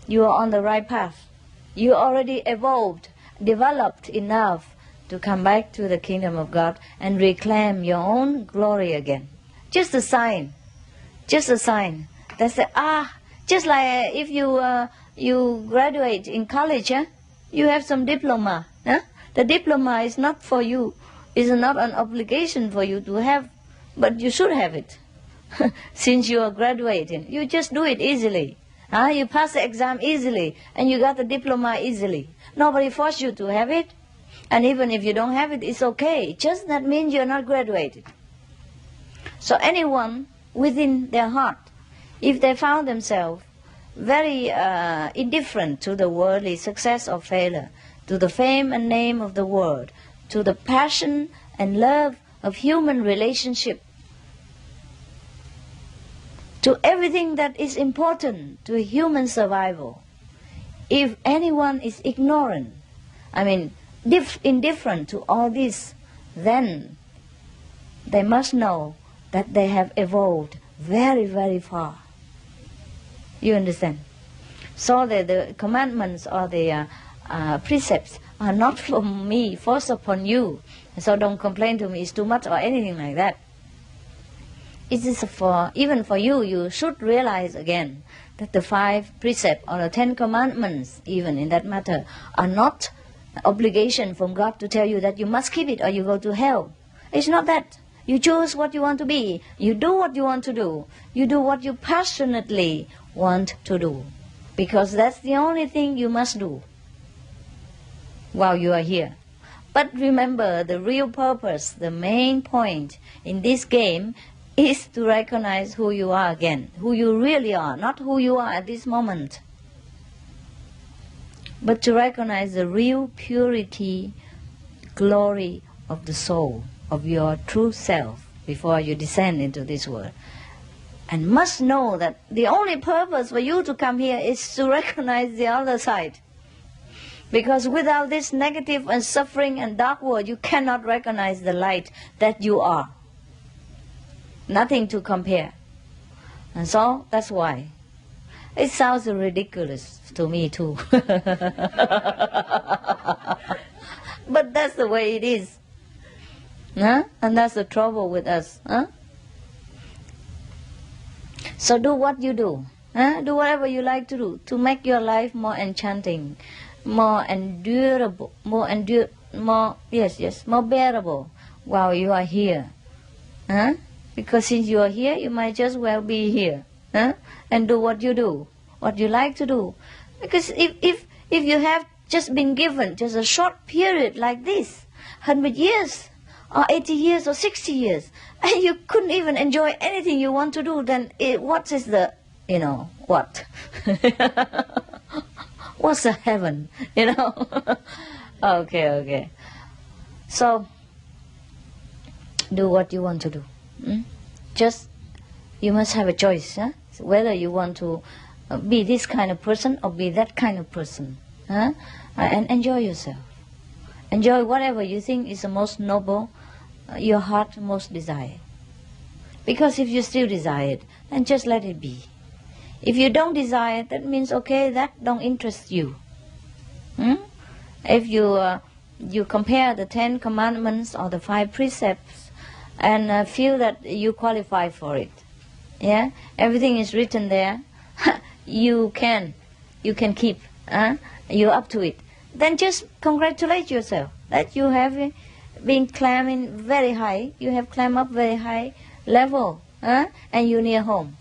You are on the right path. You already evolved, developed enough to come back to the kingdom of God and reclaim your own glory again. Just a sign. Just a sign. That's just like if you graduate in college, you have some diploma. The diploma is not for you. It's not an obligation for you to have, but you should have it. Since you are graduating, you just do it easily. You pass the exam easily, and you got the diploma easily. Nobody forced you to have it, and even if you don't have it, it's okay. Just that means you're not graduated. So anyone within their heart, if they found themselves very indifferent to the worldly success or failure, to the fame and name of the world, to the passion and love of human relationship, to everything that is important to human survival. If anyone is ignorant, indifferent to all this, then they must know that they have evolved very, very far. You understand? So the commandments or the precepts are not from me, forced upon you. So don't complain to me, it's too much or anything like that. It is even for you, you should realize again that the 5 precepts or the 10 commandments, even in that matter, are not an obligation from God to tell you that you must keep it or you go to hell. It's not that. You choose what you want to be. You do what you want to do. You do what you passionately want to do. Because that's the only thing you must do while you are here. But remember, the real purpose, the main point in this game is to recognize who you are again, who you really are, not who you are at this moment, but to recognize the real purity, glory of the soul, of your true self before you descend into this world. And must know that the only purpose for you to come here is to recognize the other side. Because without this negative and suffering and dark world, you cannot recognize the light that you are. Nothing to compare. And so that's why. It sounds ridiculous to me too. But that's the way it is. And that's the trouble with us. So do what you do. Do whatever you like to do to make your life more enchanting, more endurable, more bearable while you are here. Because since you are here, you might just well be here, and do what you do, what you like to do. Because if you have just been given just a short period like this, 100 years, or 80 years, or 60 years, and you couldn't even enjoy anything you want to do, then what is the, what? What's the heaven, Okay. So, do what you want to do. Just, you must have a choice, whether you want to be this kind of person or be that kind of person. And enjoy yourself. Enjoy whatever you think is the most noble, your heart most desire. Because if you still desire it, then just let it be. If you don't desire it, that means, okay, that don't interest you. If you compare the 10 commandments or the 5 precepts and feel that you qualify for it, yeah, everything is written there, you can keep, you're up to it, then just congratulate yourself that you have been climbing very high, you have climbed up very high level, and you're near home.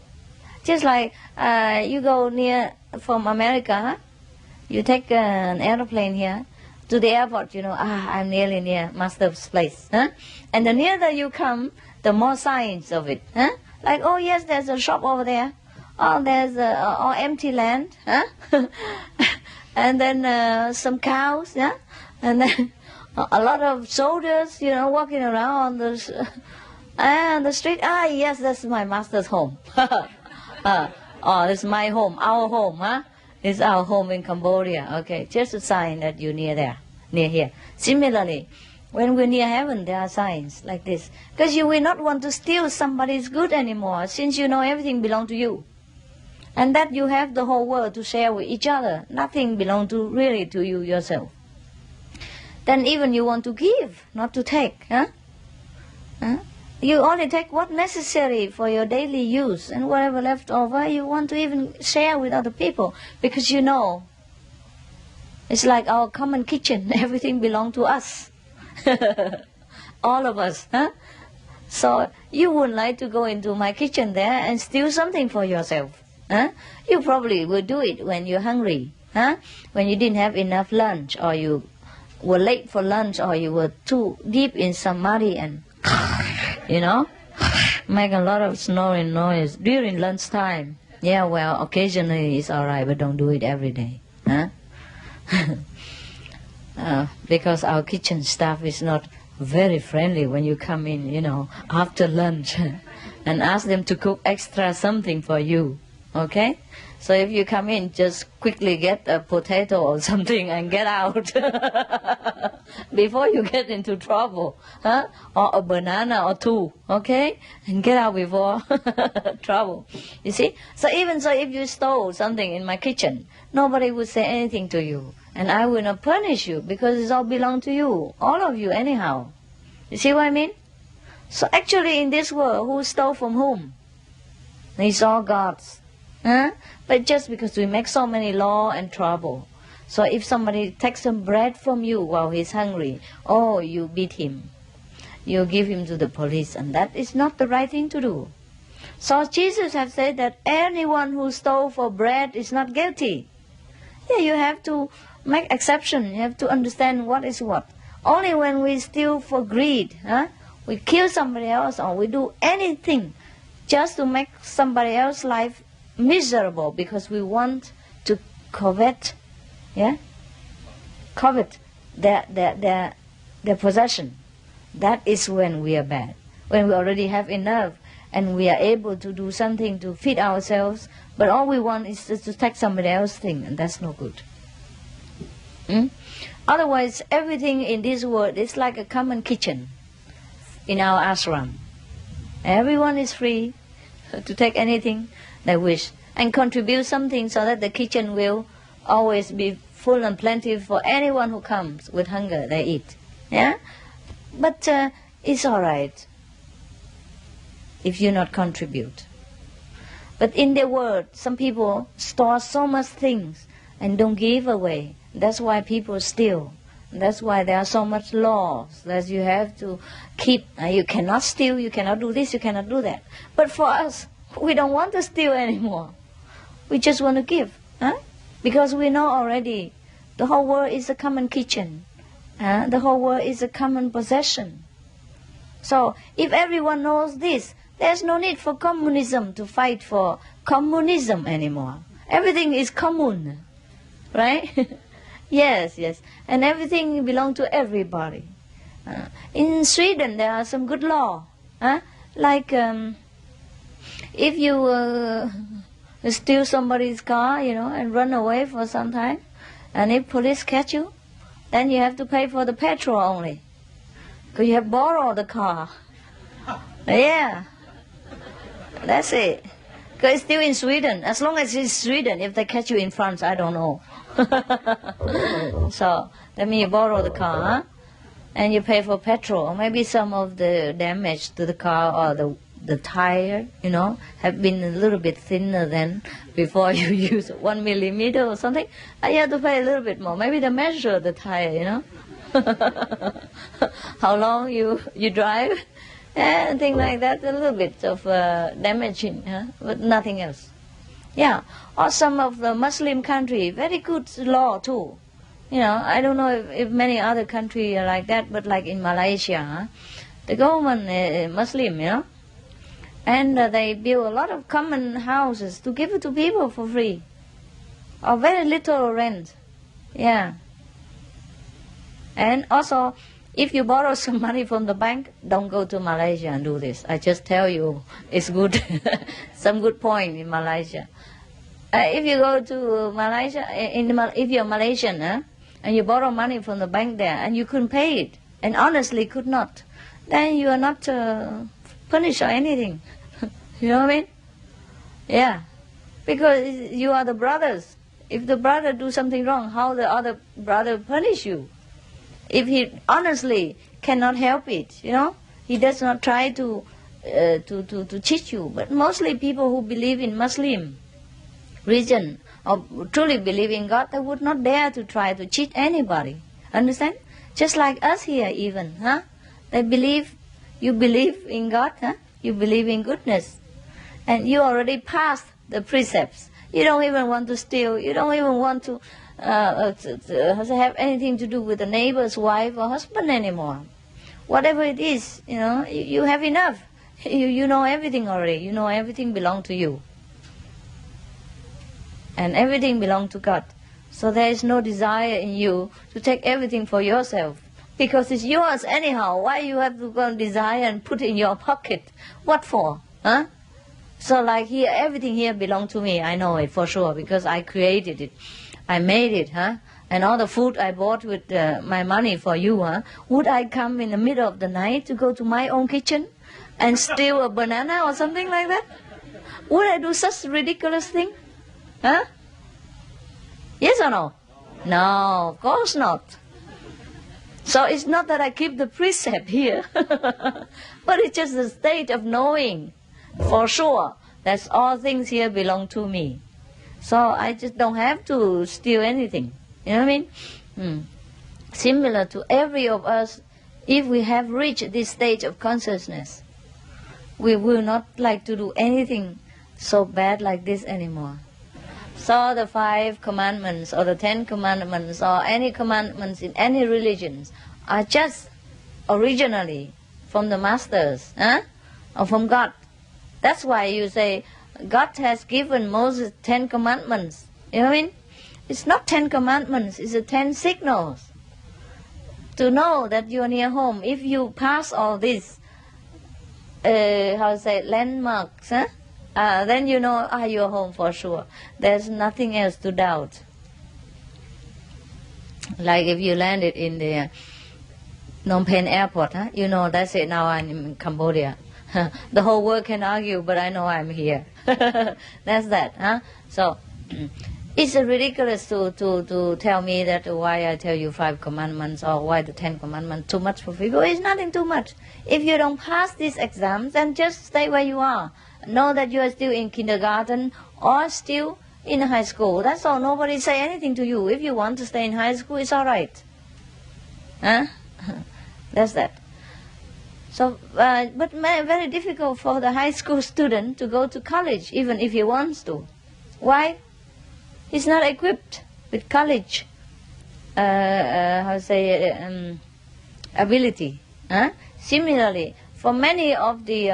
Just like you go near from America, you take an airplane here to the airport, I'm nearly near Master's place. And the nearer you come, the more signs of it. Like, oh yes, there's a shop over there. Oh, there's empty land. And then some cows, and then a lot of soldiers, walking around on the street. Ah, yes, that's my master's home. Oh, it's my home, our home, It's our home in Cambodia. Okay, just a sign that you're near there, near here. Similarly, when we're near heaven, there are signs like this. Because you will not want to steal somebody's good anymore, since you know everything belongs to you. And that you have the whole world to share with each other. Nothing belongs really to you yourself. Then even you want to give, not to take. You only take what's necessary for your daily use, and whatever left over, you want to even share with other people, because you know it's like our common kitchen. Everything belongs to us, all of us. So you wouldn't like to go into my kitchen there and steal something for yourself. You probably will do it when you're hungry, when you didn't have enough lunch, or you were late for lunch, or you were too deep in samadhi and make a lot of snoring noise during lunchtime. Yeah, well, occasionally it's all right, but don't do it every day. Because our kitchen staff is not very friendly when you come in, after lunch and ask them to cook extra something for you. Okay? So if you come in, just quickly get a potato or something and get out before you get into trouble, or a banana or 2, okay? And get out before trouble. You see? So even so, if you stole something in my kitchen, nobody would say anything to you. And I will not punish you, because it all belongs to you, all of you anyhow. You see what I mean? So actually in this world, who stole from whom? It's all God's. But just because we make so many law and trouble. So if somebody takes some bread from you while he's hungry, oh, you beat him. You give him to the police, and that is not the right thing to do. So Jesus has said that anyone who stole for bread is not guilty. Yeah, you have to make exception. You have to understand what is what. Only when we steal for greed, we kill somebody else, or we do anything just to make somebody else's life miserable, because we want to covet their possession. That is when we are bad. When we already have enough and we are able to do something to feed ourselves, but all we want is to take somebody else's thing, and that's no good. Otherwise, everything in this world is like a common kitchen in our ashram. Everyone is free to take anything they wish and contribute something, so that the kitchen will always be full and plenty for anyone who comes with hunger. They eat. Yeah, but it's all right if you not contribute. But in the world, some people store so much things and don't give away. That's why people steal. That's why there are so much laws that you have to keep. You cannot steal, you cannot do this, you cannot do that. But for us, we don't want to steal anymore. We just want to give. Because we know already the whole world is a common kitchen. The whole world is a common possession. So if everyone knows this, there's no need for communism to fight for communism anymore. Everything is common. Right? Yes. And everything belongs to everybody. In Sweden, there are some good law. Like if you steal somebody's car, and run away for some time, And if police catch you, then you have to pay for the petrol only. Because you have borrowed the car. Yeah. That's it. Because it's still in Sweden. As long as it's Sweden, if they catch you in France, I don't know. So, that means you borrow the car, huh? And you pay for petrol. Or maybe some of the damage to the car or the tire, have been a little bit thinner than before you use 1 millimeter or something. And you have to pay a little bit more. Maybe they measure the tire, how long you drive, and things like that. A little bit of damaging, but nothing else. Yeah, or some of the Muslim country, very good law too. I don't know if many other countries are like that, but like in Malaysia, the government is Muslim, and they build a lot of common houses to give it to people for free, or very little rent. Yeah. And also, if you borrow some money from the bank, don't go to Malaysia and do this. I just tell you, it's good, some good point in Malaysia. If you go to Malaysia, if you're Malaysian, and you borrow money from the bank there, and you couldn't pay it, and honestly could not, then you are not punished or anything. You know what I mean? Yeah. Because you are the brothers. If the brother do something wrong, how the other brother punish you? If he honestly cannot help it, he does not try to cheat you. But mostly people who believe in Muslim religion or truly believe in God, they would not dare to try to cheat anybody. Understand? Just like us here even, They believe, you believe in God, You believe in goodness. And you already passed the precepts. You don't even want to steal. You don't even want to have anything to do with the neighbor's wife or husband anymore. Whatever it is, you have enough. You know everything already. You know everything belongs to you. And everything belongs to God. So there is no desire in you to take everything for yourself. Because it's yours anyhow. Why you have to go and desire and put it in your pocket? What for? So like here, everything here belongs to me. I know it for sure because I created it. I made it, And all the food I bought with my money for you, Would I come in the middle of the night to go to my own kitchen and steal a banana or something like that? Would I do such ridiculous thing? Yes or no? No, of course not. So it's not that I keep the precept here, but it's just the state of knowing for sure that all things here belong to me. So I just don't have to steal anything. You know what I mean? Similar to every of us, if we have reached this stage of consciousness, we will not like to do anything so bad like this anymore. So the 5 commandments or the 10 commandments or any commandments in any religions are just originally from the masters, or from God. That's why you say God has given Moses 10 commandments. You know what I mean? It's not 10 commandments, it's the 10 signals to know that you are near home. If you pass all these, landmarks, then you know you're home for sure. There's nothing else to doubt. Like if you landed in the Phnom Penh airport, that's it, now I'm in Cambodia. The whole world can argue, but I know I'm here. That's that, So, it's ridiculous to tell me that why I tell you 5 commandments or why the 10 commandments too much for people. It's nothing too much. If you don't pass these exams, then just stay where you are. Know that you are still in kindergarten or still in high school. That's all. Nobody say anything to you. If you want to stay in high school, it's all right. That's that. So, but very difficult for the high school student to go to college, even if he wants to. Why? He's not equipped with college, ability. Similarly, for many of the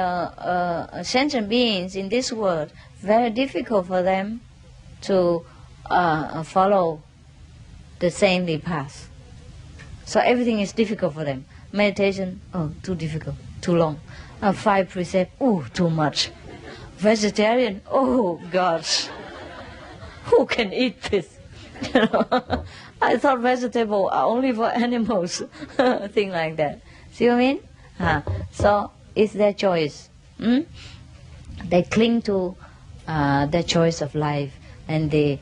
sentient beings in this world, very difficult for them to follow the saintly path. So everything is difficult for them. Meditation, too difficult, too long. 5 precepts, too much. Vegetarian, gosh. Who can eat this? You know? I thought vegetable are only for animals, thing like that. See what I mean? So it's their choice. They cling to their choice of life, and the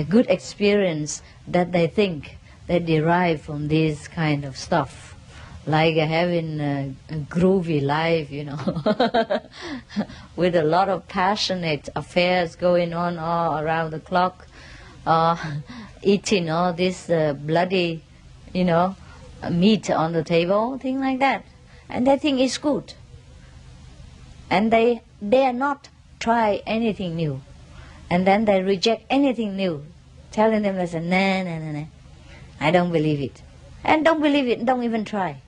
good experience that they think they derive from this kind of stuff, like having a groovy life, you know, with a lot of passionate affairs going on all around the clock, eating all this bloody, you know, meat on the table, things like that, and they think it's good, and they dare not try anything new, and then they reject anything new, telling them, they say, nah, I don't believe it, and don't believe it, don't even try.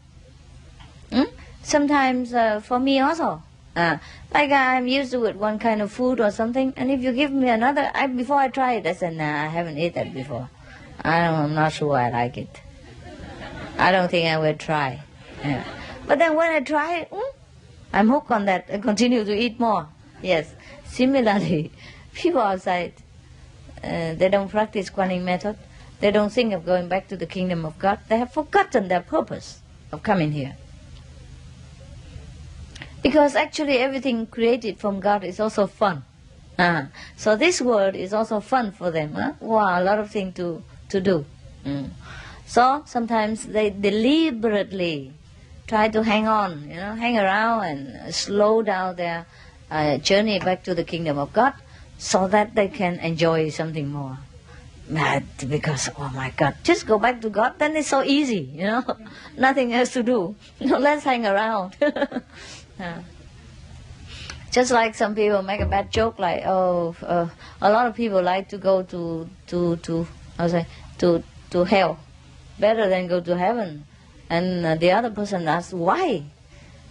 Sometimes for me also, like I'm used to it one kind of food or something, and if you give me another, before I try it, I say, nah, I haven't eaten that before. I'm not sure I like it. I don't think I will try. Yeah. But then when I try it, I'm hooked on that and continue to eat more. Yes. Similarly, people outside, they don't practice Kuan method. They don't think of going back to the kingdom of God. They have forgotten their purpose of coming here. Because actually everything created from God is also fun. So this world is also fun for them. Wow, a lot of things to do. So sometimes they deliberately try to hang on, you know, hang around and slow down their journey back to the kingdom of God, so that they can enjoy something more. Because, oh my God, just go back to God, then it's so easy, you know, nothing else to do. Let's hang around. Just like some people make a bad joke, like, a lot of people like to go to hell, better than go to heaven. And the other person asks, why?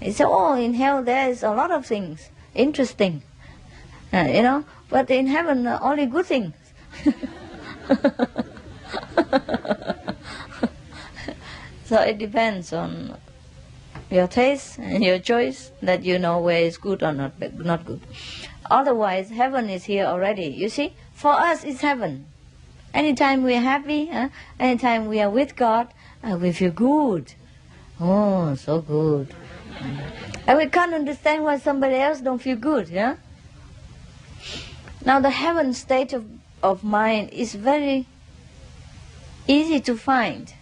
He said, oh, in hell there is a lot of things interesting, you know, but in heaven only good things. So it depends on your taste and your choice, that you know where is good or not good. Otherwise, heaven is here already. You see, for us it's heaven. Anytime we are happy, anytime we are with God, we feel good. Oh, so good. And we can't understand why somebody else don't feel good. Yeah. Now the heaven state of mind is very easy to find.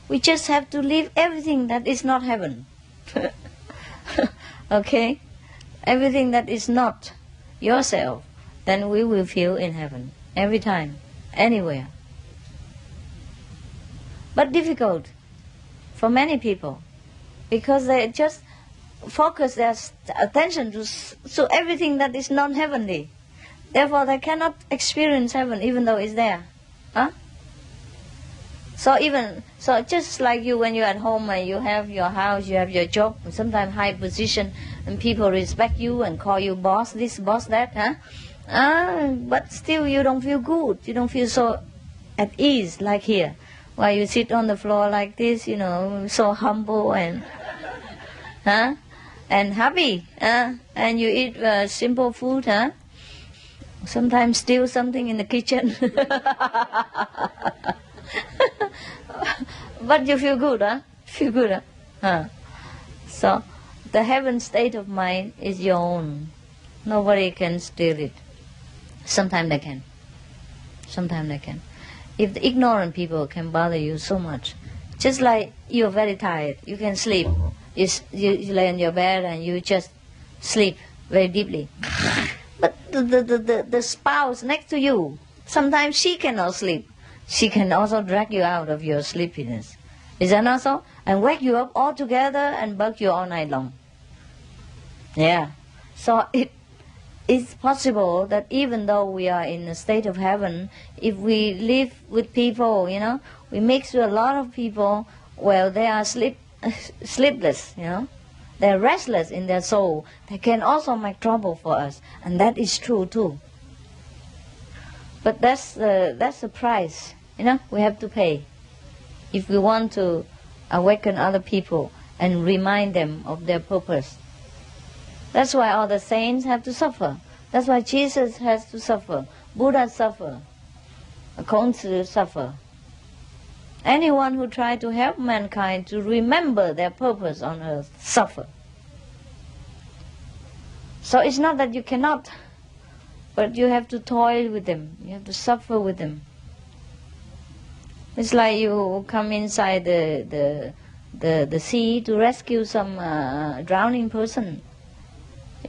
We just have to leave everything that is not heaven. Okay? Everything that is not yourself, then we will feel in heaven. Every time. Anywhere. But difficult for many people, because they just focus their attention to everything that is non-heavenly. Therefore they cannot experience heaven even though it's there. So just like you, when you're at home and you have your house, you have your job, sometimes high position, and people respect you and call you boss this, boss that, but still you don't feel good. You don't feel so at ease like here, while you sit on the floor like this, you know, so humble and happy, and you eat simple food, sometimes steal something in the kitchen. But you feel good, Feel good, So the heaven state of mind is your own. Nobody can steal it. Sometimes they can. Sometimes they can. If the ignorant people can bother you so much, just like you're very tired, you can sleep. You lay on your bed and you just sleep very deeply. But the spouse next to you, sometimes she cannot sleep. She can also drag you out of your sleepiness. Is that not so? And wake you up all together and bug you all night long. Yeah. So it is possible that even though we are in a state of heaven, if we live with people, you know, we mix with a lot of people, well, they are sleepless, you know. They're restless in their soul. They can also make trouble for us. And that is true too. But that's the price, you know, we have to pay if we want to awaken other people and remind them of their purpose. That's why all the saints have to suffer. That's why Jesus has to suffer. Buddha suffer. going to suffer. Anyone who tries to help mankind to remember their purpose on earth suffer. So it's not that you cannot, but you have to toil with them. You have to suffer with them. It's like you come inside the sea to rescue some drowning person.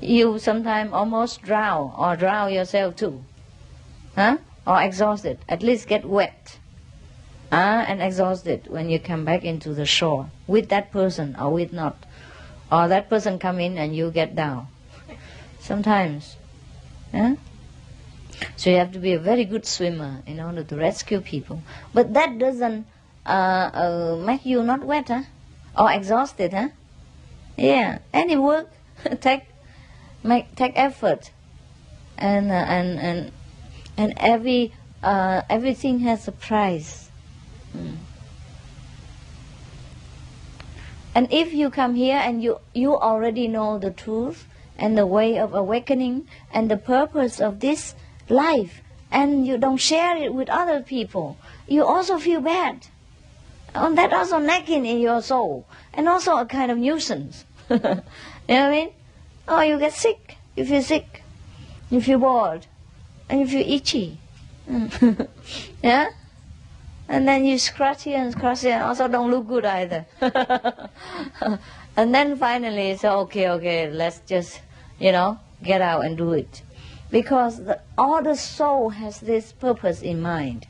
You sometimes almost drown or drown yourself too, or exhausted. At least get wet and exhausted when you come back into the shore with that person or with not. Or that person come in and you get down. Sometimes. So you have to be a very good swimmer in order to rescue people. But that doesn't make you not wet, or exhausted, Yeah, any work take effort, and everything has a price. And if you come here and you already know the truth and the way of awakening and the purpose of this life, and you don't share it with other people, you also feel bad. And that also nagging in your soul, and also a kind of nuisance. You know what I mean? Oh, you get sick, you feel sick, you feel bored, and you feel itchy. Yeah? And then you scratch here and scratch here, and also don't look good either. And then finally, so okay, let's just, get out and do it. Because all the soul has this purpose in mind.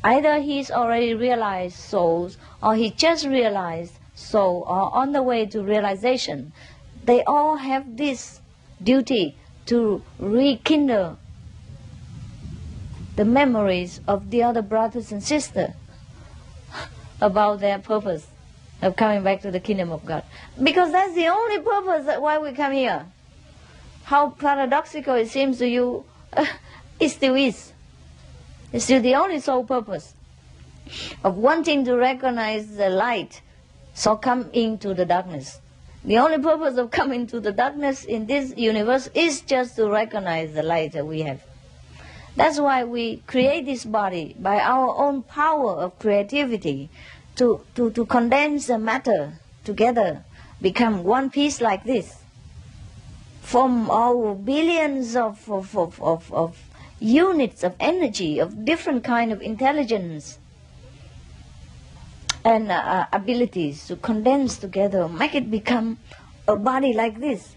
Either he's already realized souls, or he just realized soul, or on the way to realization. They all have this duty to rekindle the memories of the other brothers and sisters about their purpose of coming back to the kingdom of God. Because that's the only purpose why we come here. How paradoxical it seems to you, it still is. It's still the only sole purpose of wanting to recognize the light, so come into the darkness. The only purpose of coming to the darkness in this universe is just to recognize the light that we have. That's why we create this body by our own power of creativity to condense the matter together, become one piece like this. From our billions of units of energy, of different kind of intelligence and abilities to condense together, make it become a body like this,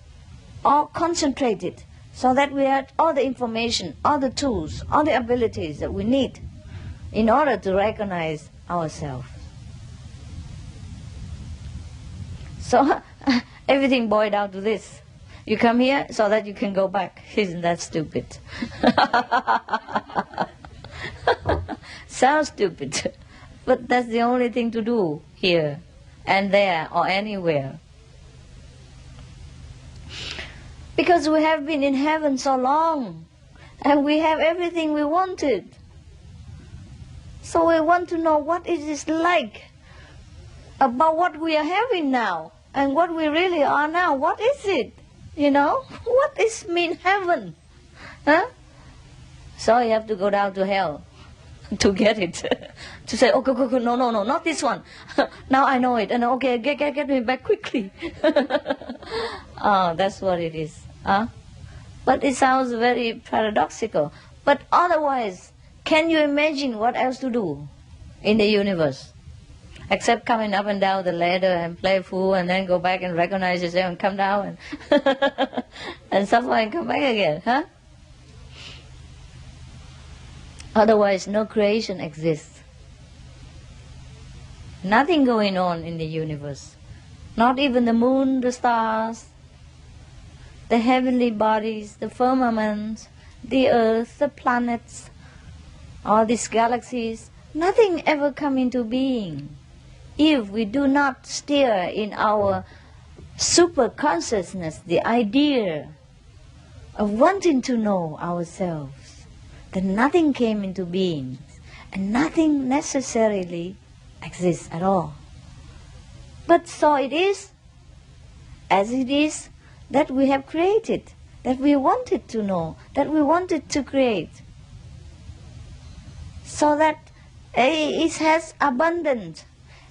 all concentrated, so that we have all the information, all the tools, all the abilities that we need in order to recognize ourselves. So everything boiled down to this. You come here so that you can go back. Isn't that stupid? Sounds stupid, but that's the only thing to do here and there or anywhere. Because we have been in heaven so long, and we have everything we wanted. So we want to know what it is like about what we are having now, and what we really are now. What is it? What is mean heaven? So you have to go down to hell to get it. To say, oh, go, no, not this one. Now I know it, and okay, get me back quickly. Oh, that's what it is. But it sounds very paradoxical. But otherwise, can you imagine what else to do in the universe? Except coming up and down the ladder and play fool, and then go back and recognize yourself and come down and, and suffer and come back again, Otherwise, no creation exists. Nothing going on in the universe. Not even the moon, the stars, the heavenly bodies, the firmament, the earth, the planets, all these galaxies. Nothing ever come into being if we do not stir in our super consciousness the idea of wanting to know ourselves, that nothing came into being and nothing necessarily exists at all. But so it is, as it is, that we have created, that we wanted to know, that we wanted to create. so that it has abundance,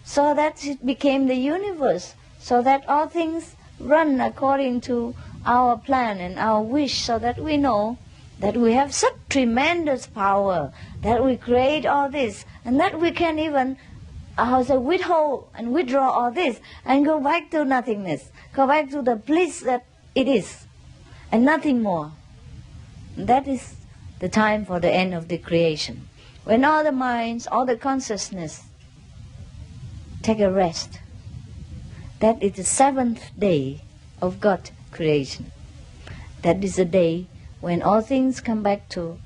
so that it became the universe, so that all things run according to our plan and our wish, so that we know that we have such tremendous power, that we create all this, and that we can even withhold and withdraw all this and go back to nothingness, go back to the bliss that it is, and nothing more. That is the time for the end of the creation, when all the minds, all the consciousness take a rest. That is the seventh day of God's creation. That is the day when all things come back to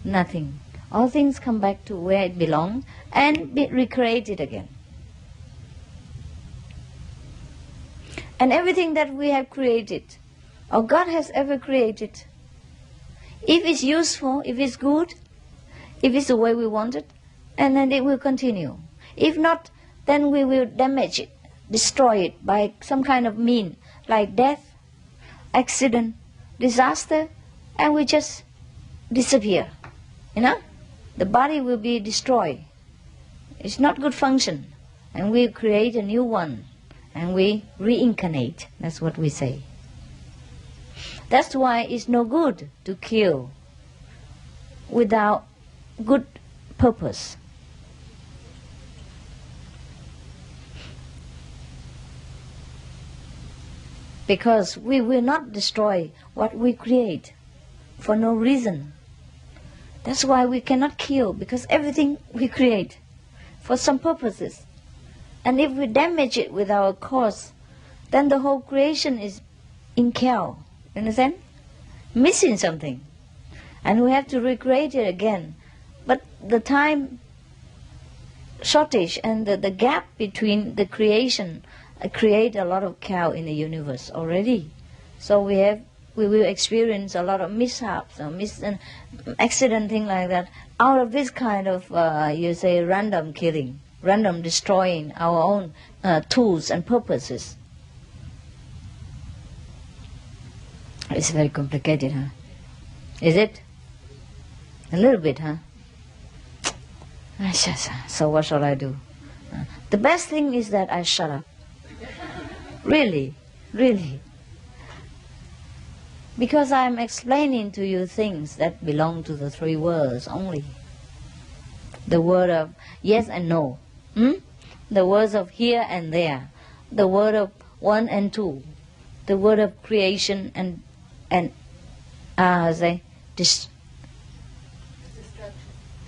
nothing. All things come back to where it belongs and be recreated again. And everything that we have created, or God has ever created, if it's useful, if it's good, if it's the way we want it, and then it will continue. If not, then we will damage it, destroy it by some kind of mean, like death, accident, disaster, and we just disappear. You know? The body will be destroyed. It's not good function. And we create a new one. And we reincarnate. That's what we say. That's why it's no good to kill without good purpose. Because we will not destroy what we create for no reason. That's why we cannot kill, because everything we create for some purposes. And if we damage it with our cause, then the whole creation is in chaos. You understand? Missing something. And we have to recreate it again. But the time shortage and the gap between the creation create a lot of chaos in the universe already. So we will experience a lot of mishaps or accident, thing like that, out of this kind of, random killing, random destroying our own tools and purposes. It's very complicated, huh? Is it? A little bit, huh? So what shall I do? The best thing is that I shut up. Really, really. Because I am explaining to you things that belong to the three words only. The word of yes and no. The words of here and there. The word of one and two. The word of creation and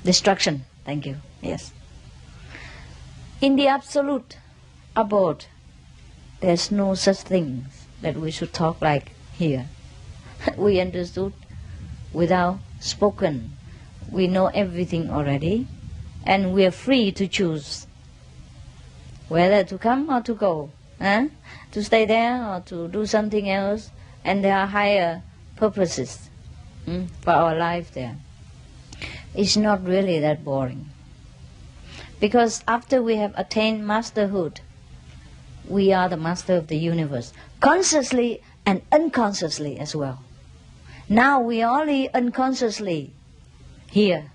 destruction. Thank you. Yes. In the absolute abode, there's no such things that we should talk like here. We understood without spoken. We know everything already, and we are free to choose whether to come or to go, to stay there or to do something else. And there are higher purposes for our life there. It's not really that boring. Because after we have attained masterhood, we are the master of the universe, consciously and unconsciously as well. Now we are only unconsciously here,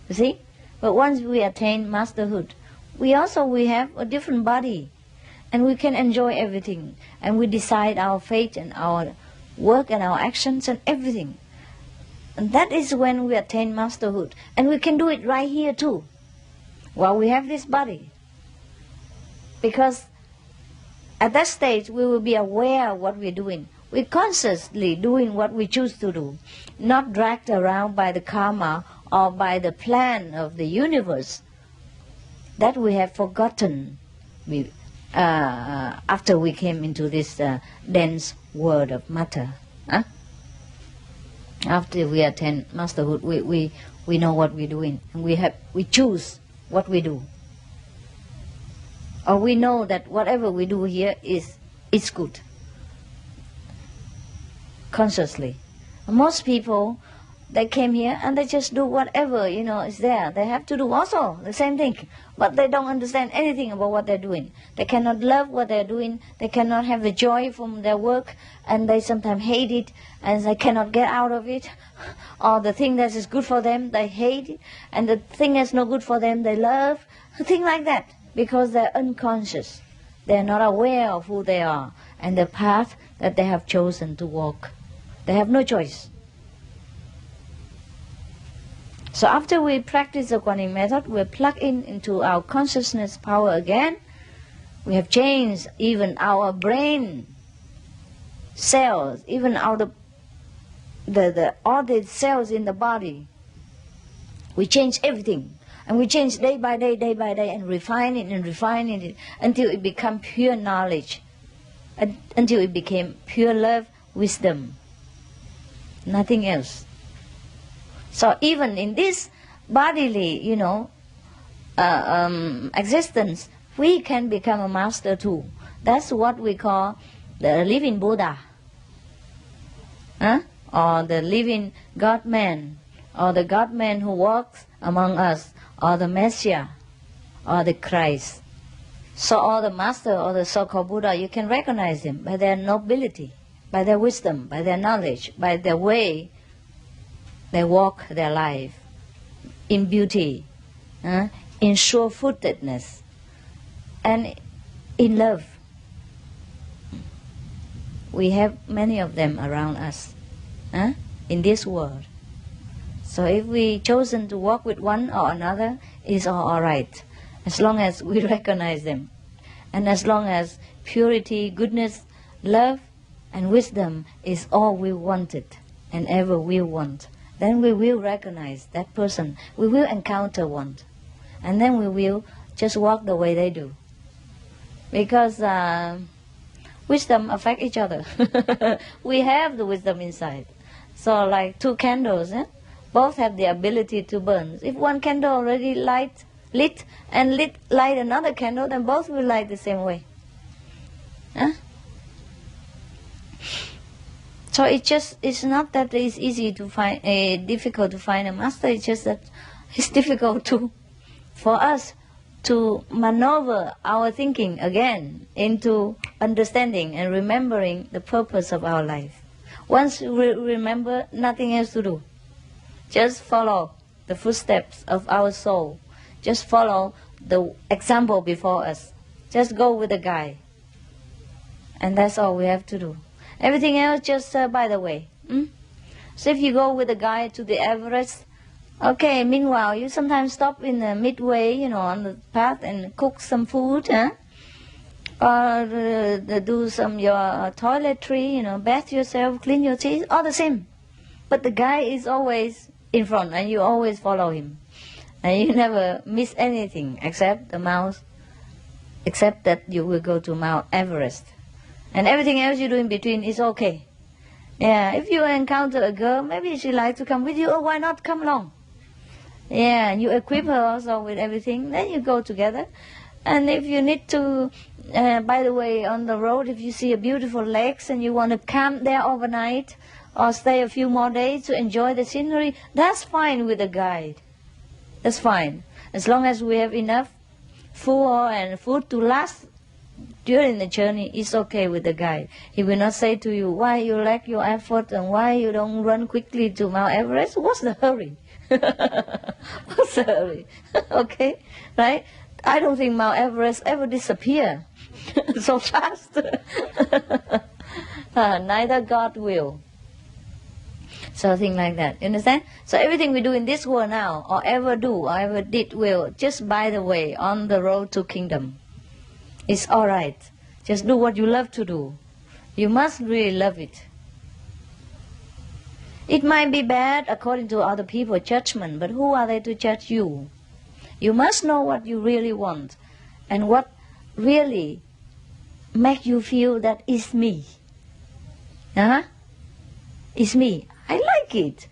you see? But once we attain masterhood, we have a different body, and we can enjoy everything, and we decide our fate and our work and our actions and everything. And that is when we attain masterhood. And we can do it right here too, while we have this body. Because at that stage we will be aware of what we're doing. We're consciously doing what we choose to do, not dragged around by the karma or by the plan of the universe that we have forgotten after we came into this dense world of matter. After we attain masterhood, we know what we're doing, and we choose what we do. Or we know that whatever we do here is good. Consciously. Most people They came here and they just do whatever, is there. They have to do also the same thing. But they don't understand anything about what they're doing. They cannot love what they're doing. They cannot have the joy from their work. And they sometimes hate it. And they cannot get out of it. Or the thing that is good for them, they hate it. And the thing that's not good for them, they love. Things like that. Because they're unconscious. They're not aware of who they are. And the path that they have chosen to walk. They have no choice. So after we practice the Kuan method, we plug into our consciousness power again. We have changed even our brain cells, even all the cells in the body. We change everything. And we change day by day, and refining it until it becomes pure knowledge, until it became pure love, wisdom, nothing else. So even in this bodily, existence, we can become a master too. That's what we call the living Buddha, or the living God-man, or the God-man who walks among us, or the Messiah, or the Christ. So all the master or the so-called Buddha, you can recognize them by their nobility, by their wisdom, by their knowledge, by their way they walk their life, in beauty, in sure-footedness, and in love. We have many of them around us in this world. So if we chosen to walk with one or another, it's all right, as long as we recognize them. And as long as purity, goodness, love, and wisdom is all we wanted and ever will want, then we will recognize that person. We will encounter one. And then we will just walk the way they do. Because wisdom affects each other. We have the wisdom inside. So like two candles, both have the ability to burn. If one candle already lit another candle, then both will light the same way. So it's not that it's easy to find, difficult to find a master. It's just that it's difficult for us to maneuver our thinking again into understanding and remembering the purpose of our life. Once we remember, nothing else to do. Just follow the footsteps of our soul. Just follow the example before us. Just go with the guide. And that's all we have to do. Everything else just by the way. So if you go with the guide to the Everest, okay, meanwhile you sometimes stop in the midway, on the path and cook some food, or do some your toiletry, bath yourself, clean your teeth, all the same. But the guide is always in front and you always follow him. And you never miss anything except that you will go to Mount Everest. And everything else you do in between is okay. Yeah, if you encounter a girl, maybe she likes to come with you, or why not come along? Yeah, and you equip her also with everything, then you go together. And if you need to, by the way, on the road, if you see a beautiful lakes and you want to camp there overnight, or stay a few more days to enjoy the scenery, that's fine with a guide. That's fine. As long as we have enough food to last during the journey, it's okay with the guide. He will not say to you, why you lack your effort and why you don't run quickly to Mount Everest? What's the hurry? What's the hurry? Okay, right? I don't think Mount Everest ever disappear so fast. Neither God will. So things like that, you understand? So everything we do in this world now, or ever do, or ever did, will just by the way, on the road to kingdom. It's all right. Just do what you love to do. You must really love it. It might be bad according to other people's judgment, but who are they to judge you? You must know what you really want and what really make you feel that it's me. It's me. I like it.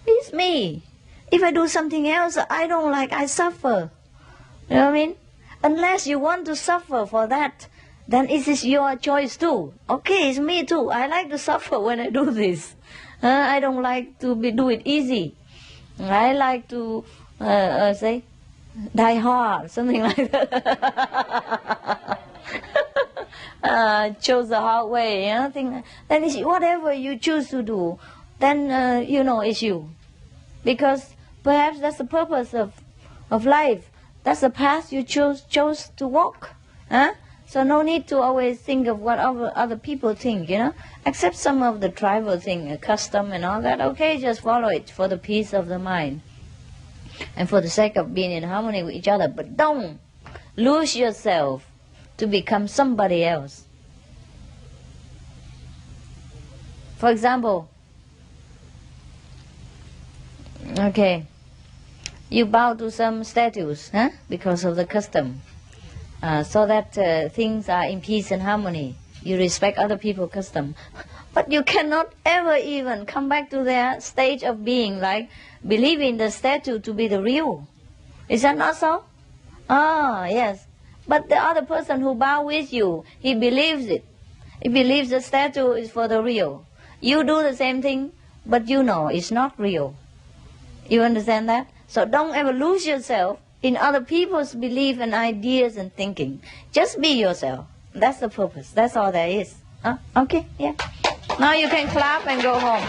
It's me. If I do something else I don't like, I suffer. You know what I mean? Unless you want to suffer for that, then it is your choice too. Okay, it's me too. I like to suffer when I do this. I don't like to do it easy. I like to say, die hard, something like that. Chose the hard way, then it's whatever you choose to do, then it's you. Because perhaps that's the purpose of life. That's the path you chose to walk. So no need to always think of what other people think, Except some of the tribal thing, custom and all that, okay, just follow it for the peace of the mind. And for the sake of being in harmony with each other. But don't lose yourself to become somebody else. For example, okay, you bow to some statues, because of the custom, so that things are in peace and harmony. You respect other people's custom. But you cannot ever even come back to their stage of being, like believing the statue to be the real. Is that not so? Yes. But the other person who bow with you, he believes it. He believes the statue is for the real. You do the same thing, but you know it's not real. You understand that? So don't ever lose yourself in other people's belief and ideas and thinking. Just be yourself. That's the purpose. That's all there is. Okay? Yeah. Now you can clap and go home.